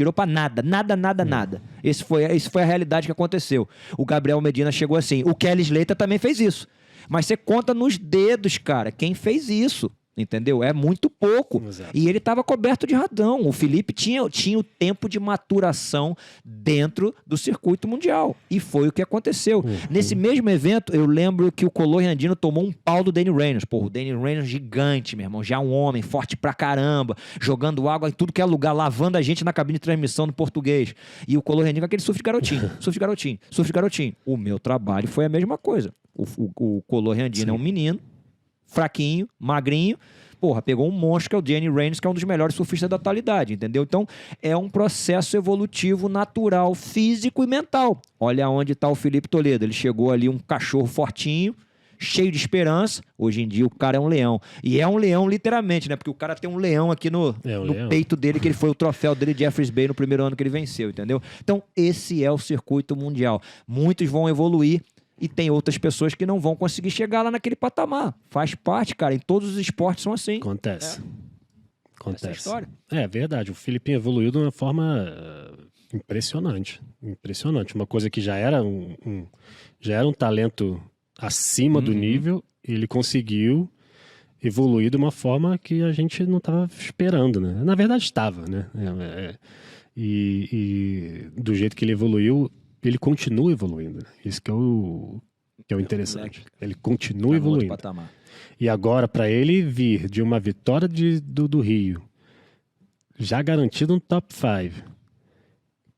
Nada. Isso foi a realidade que aconteceu. O Gabriel Medina chegou assim. O Kelly Slater também fez isso. Mas você conta nos dedos, cara, quem fez isso. Entendeu? É muito pouco. Exato. E ele estava coberto de radão. O Felipe tinha o tempo de maturação dentro do circuito mundial. E foi o que aconteceu. Nesse mesmo evento, eu lembro que o Kolohe Andino tomou um pau do Danny Reynolds. Porra, o Danny Reynolds gigante, meu irmão. Já um homem, forte pra caramba. Jogando água em tudo que é lugar. Lavando a gente na cabine de transmissão no português. E o Kolohe Andino com aquele surf de garotinho. O meu trabalho foi a mesma coisa. O Kolohe Andino é um menino. Fraquinho, magrinho, porra, pegou um monstro que é o Danny Reynolds, que é um dos melhores surfistas da atualidade, entendeu? Então, é um processo evolutivo natural, físico e mental. Olha onde está o Felipe Toledo. Ele chegou ali um cachorro fortinho, cheio de esperança. Hoje em dia o cara é um leão. E é um leão literalmente, né? Porque o cara tem um leão aqui no peito dele, que ele foi o troféu dele de Jeffreys Bay no primeiro ano que ele venceu, entendeu? Então, esse é o circuito mundial. Muitos vão evoluir. E tem outras pessoas que não vão conseguir chegar lá naquele patamar. Faz parte, cara. Em todos os esportes são assim. Acontece. Essa é a história. É verdade. O Filipinho evoluiu de uma forma impressionante. Uma coisa que já era um talento acima do nível, ele conseguiu evoluir de uma forma que a gente não estava esperando, né? Na verdade estava, né? E do jeito que ele evoluiu, ele continua evoluindo. Isso que é o interessante. Ele continua evoluindo. E agora, para ele vir de uma vitória do Rio, já garantido no top 5,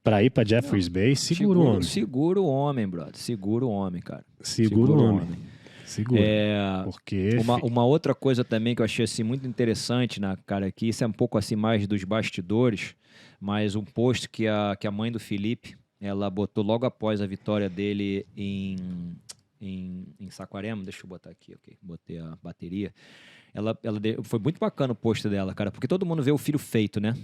para ir para Jeffreys Bay, segura o homem. Segura o homem, brother. Segura o homem, cara. Segura o homem. Segura. Porque uma outra coisa também que eu achei assim, muito interessante, cara, que isso é um pouco assim mais dos bastidores, mas um post que a mãe do Felipe, ela botou logo após a vitória dele em Saquarema. Deixa eu botar aqui, ok. Botei a bateria. Foi muito bacana o post dela, cara, porque todo mundo vê o filho feito, né?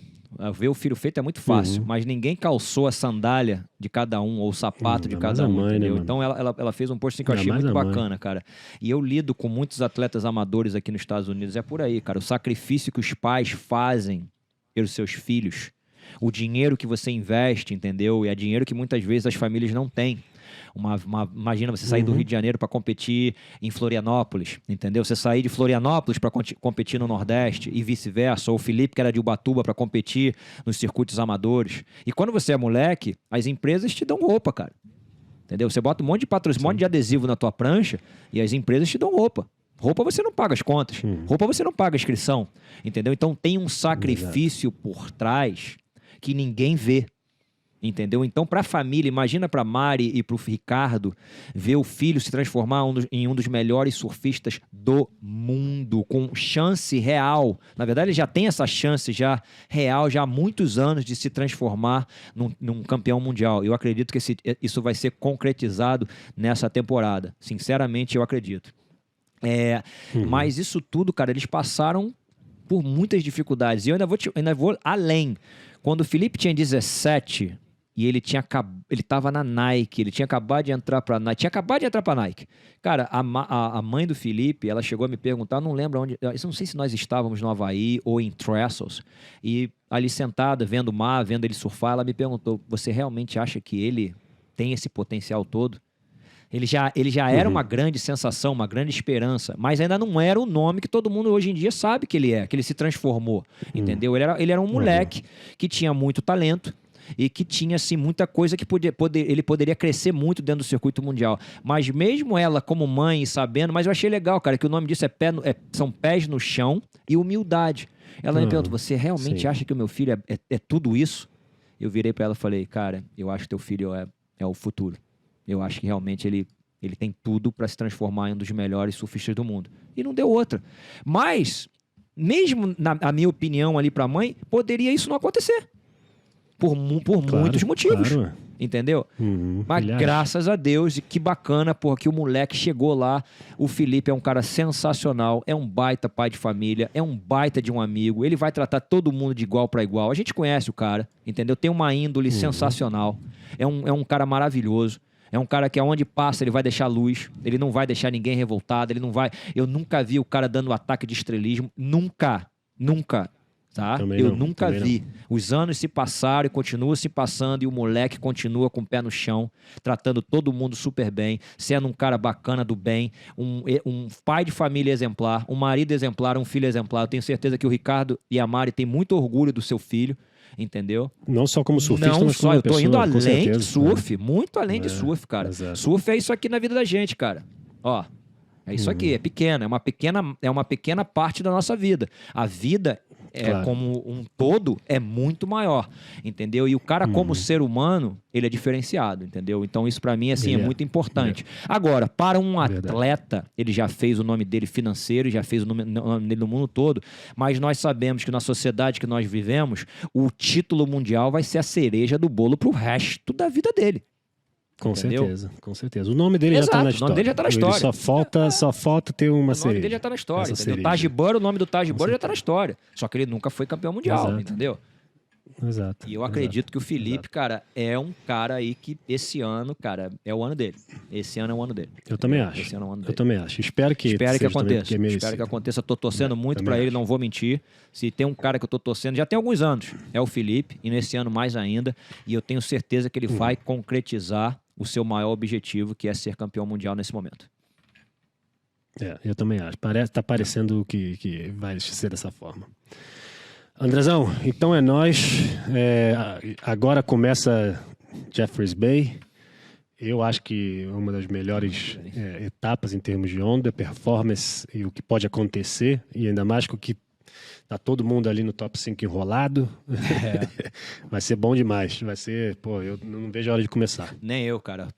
Ver o filho feito é muito fácil, mas ninguém calçou a sandália de cada um, ou o sapato de cada um, entendeu? Né, então ela fez um post assim, que eu achei muito bacana, cara. E eu lido com muitos atletas amadores aqui nos Estados Unidos, é por aí, cara. O sacrifício que os pais fazem pelos seus filhos, o dinheiro que você investe, entendeu? E é dinheiro que muitas vezes as famílias não têm. Imagina você sair do Rio de Janeiro para competir em Florianópolis, entendeu? Você sair de Florianópolis para competir no Nordeste e vice-versa. Ou o Felipe, que era de Ubatuba, para competir nos circuitos amadores. E quando você é moleque, as empresas te dão roupa, cara. Entendeu? Você bota um monte de patrocínio, um monte de adesivo na tua prancha e as empresas te dão roupa. Roupa você não paga as contas. Roupa você não paga a inscrição. Entendeu? Então tem um sacrifício por trás que ninguém vê, entendeu? Então, para a família, imagina para Mari e para o Ricardo ver o filho se transformar em um dos melhores surfistas do mundo, com chance real. Na verdade, ele já tem essa chance já real, já há muitos anos, de se transformar num campeão mundial. Eu acredito que isso vai ser concretizado nessa temporada. Sinceramente, eu acredito. Mas isso tudo, cara, eles passaram por muitas dificuldades. E eu ainda vou além. Quando o Felipe tinha 17 e ele estava na Nike, ele tinha acabado de entrar para a Nike. Cara, a mãe do Felipe, ela chegou a me perguntar, não lembro onde, eu não sei se nós estávamos no Havaí ou em Trestles, e ali sentada, vendo o mar, vendo ele surfar, ela me perguntou, você realmente acha que ele tem esse potencial todo? Ele já era uma grande sensação, uma grande esperança, mas ainda não era o nome que todo mundo hoje em dia sabe que ele é, que ele se transformou, entendeu? Ele era um moleque que tinha muito talento e que tinha, assim, muita coisa que ele poderia crescer muito dentro do circuito mundial. Mas mesmo ela, como mãe, sabendo, mas eu achei legal, cara, que o nome disso são pés no chão e humildade. Ela me perguntou, você realmente acha que o meu filho é tudo isso? Eu virei para ela e falei, cara, eu acho que teu filho é o futuro. Eu acho que realmente ele tem tudo para se transformar em um dos melhores surfistas do mundo. E não deu outra. Mas mesmo na minha opinião ali pra mãe, poderia isso não acontecer. Por muitos motivos. Claro. Entendeu? Mas Aliás, graças a Deus, e que bacana, porra, que o moleque chegou lá. O Felipe é um cara sensacional, é um baita pai de família, é um baita de um amigo. Ele vai tratar todo mundo de igual pra igual. A gente conhece o cara, entendeu? Tem uma índole sensacional. É um cara maravilhoso. É um cara que aonde passa ele vai deixar luz. Ele não vai deixar ninguém revoltado. Ele não vai... Eu nunca vi o cara dando ataque de estrelismo. Nunca. Tá? Eu nunca vi. Os anos se passaram e continuam se passando e o moleque continua com o pé no chão, tratando todo mundo super bem, sendo um cara bacana do bem, um pai de família exemplar, um marido exemplar, um filho exemplar. Eu tenho certeza que o Ricardo e a Mari têm muito orgulho do seu filho, entendeu? Não só como surfista, não mas só, como eu tô pessoa, indo com além certeza, de surf, muito além de surf, cara. Exato. Surf é isso aqui na vida da gente, cara. Ó, é isso aqui, é pequeno, é uma pequena parte da nossa vida. A vida Claro. como um todo é muito maior, entendeu? E o cara como ser humano, ele é diferenciado, entendeu? Então isso pra mim assim é muito importante. Agora, para um atleta, ele já fez o nome dele financeiro, já fez o nome dele no mundo todo, mas nós sabemos que na sociedade que nós vivemos, o título mundial vai ser a cereja do bolo pro resto da vida dele. Com Entendeu? certeza, com certeza. O nome dele já Exato, tá na o nome história. dele já tá na história. Ele só falta ter uma O nome cereja. dele já tá na história, Essa entendeu? cereja. Taj Burr, o nome do Taj Burr já tá na história. Só que ele nunca foi campeão mundial, Exato. entendeu? Exato. E eu acredito que o Felipe, cara, é um cara aí que esse ano, cara, é o ano dele. Esse ano é o ano dele. Eu também acho. Esse ano é o ano Eu dele. também acho. Espero que Espero que seja também, aconteça. porque é merecido. Espero que aconteça. Tô torcendo muito também pra ele, acho. não vou mentir. Se tem um cara que eu tô torcendo, já tem alguns anos, é o Felipe, e nesse ano mais ainda. E eu tenho certeza que ele vai concretizar o seu maior objetivo, que é ser campeão mundial nesse momento. Eu também acho. Tá parecendo que vai ser dessa forma. Andrezão, então é nóis. Agora começa Jeffreys Bay. Eu acho que é uma das melhores etapas em termos de onda, performance e o que pode acontecer. E ainda mais com o que tá todo mundo ali no top 5 enrolado. Vai ser bom demais. Vai ser, eu não vejo a hora de começar. Nem eu, cara.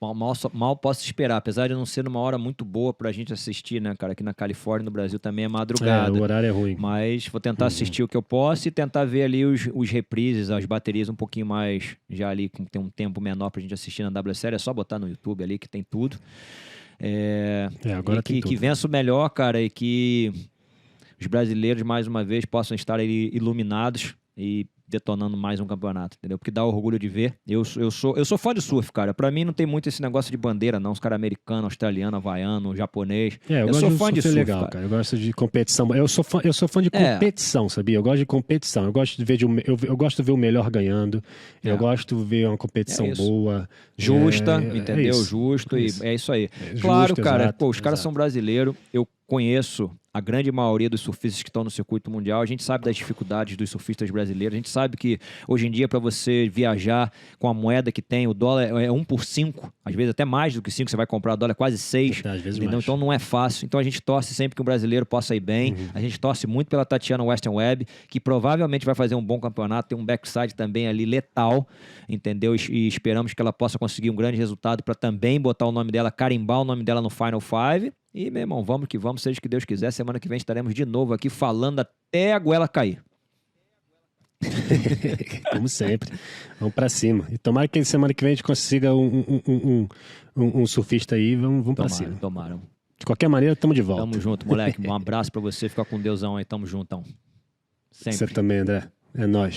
Mal posso esperar. Apesar de não ser numa hora muito boa pra gente assistir, né, cara? Aqui na Califórnia, no Brasil, também é madrugada. O horário é ruim. Mas vou tentar assistir o que eu posso e tentar ver ali os reprises, as baterias um pouquinho mais, já ali, tem um tempo menor pra gente assistir na WSL. É só botar no YouTube ali que tem tudo. Agora tem tudo. Que vença o melhor, cara, e que os brasileiros, mais uma vez, possam estar aí iluminados e detonando mais um campeonato, entendeu? Porque dá orgulho de ver. Eu sou fã de surf, cara. Pra mim não tem muito esse negócio de bandeira, não. Os caras americanos, australiano, havaiano, japonês. Eu sou fã de surf, legal, cara. Eu gosto de competição. Eu sou fã de competição, sabia? Eu gosto de competição. Eu gosto de ver eu gosto de ver o melhor ganhando. Eu gosto de ver uma competição boa, justa, entendeu? Justo e é isso aí. Claro, cara. Exato, os caras são brasileiros. Eu conheço a grande maioria dos surfistas que estão no circuito mundial. A gente sabe das dificuldades dos surfistas brasileiros. A gente sabe que hoje em dia, para você viajar com a moeda que tem, o dólar é 1 por 5, às vezes até mais do que 5, você vai comprar, o dólar é quase 6. Às vezes mais. Então não é fácil. Então a gente torce sempre que um brasileiro possa ir bem. A gente torce muito pela Tatiana Western Webb, que provavelmente vai fazer um bom campeonato, tem um backside também ali letal, entendeu? E esperamos que ela possa conseguir um grande resultado para também botar o nome dela, carimbar o nome dela no Final Five. E, meu irmão, vamos que vamos, seja o que Deus quiser. Semana que vem estaremos de novo aqui falando até a goela cair. Como sempre. Vamos pra cima. E tomara que semana que vem a gente consiga um surfista aí. Vamos pra cima. Tomara. De qualquer maneira, tamo de volta. Tamo junto, moleque. Um abraço pra você. Fica com Deusão aí. Tamo juntão. Sempre. Você também, André. É nóis.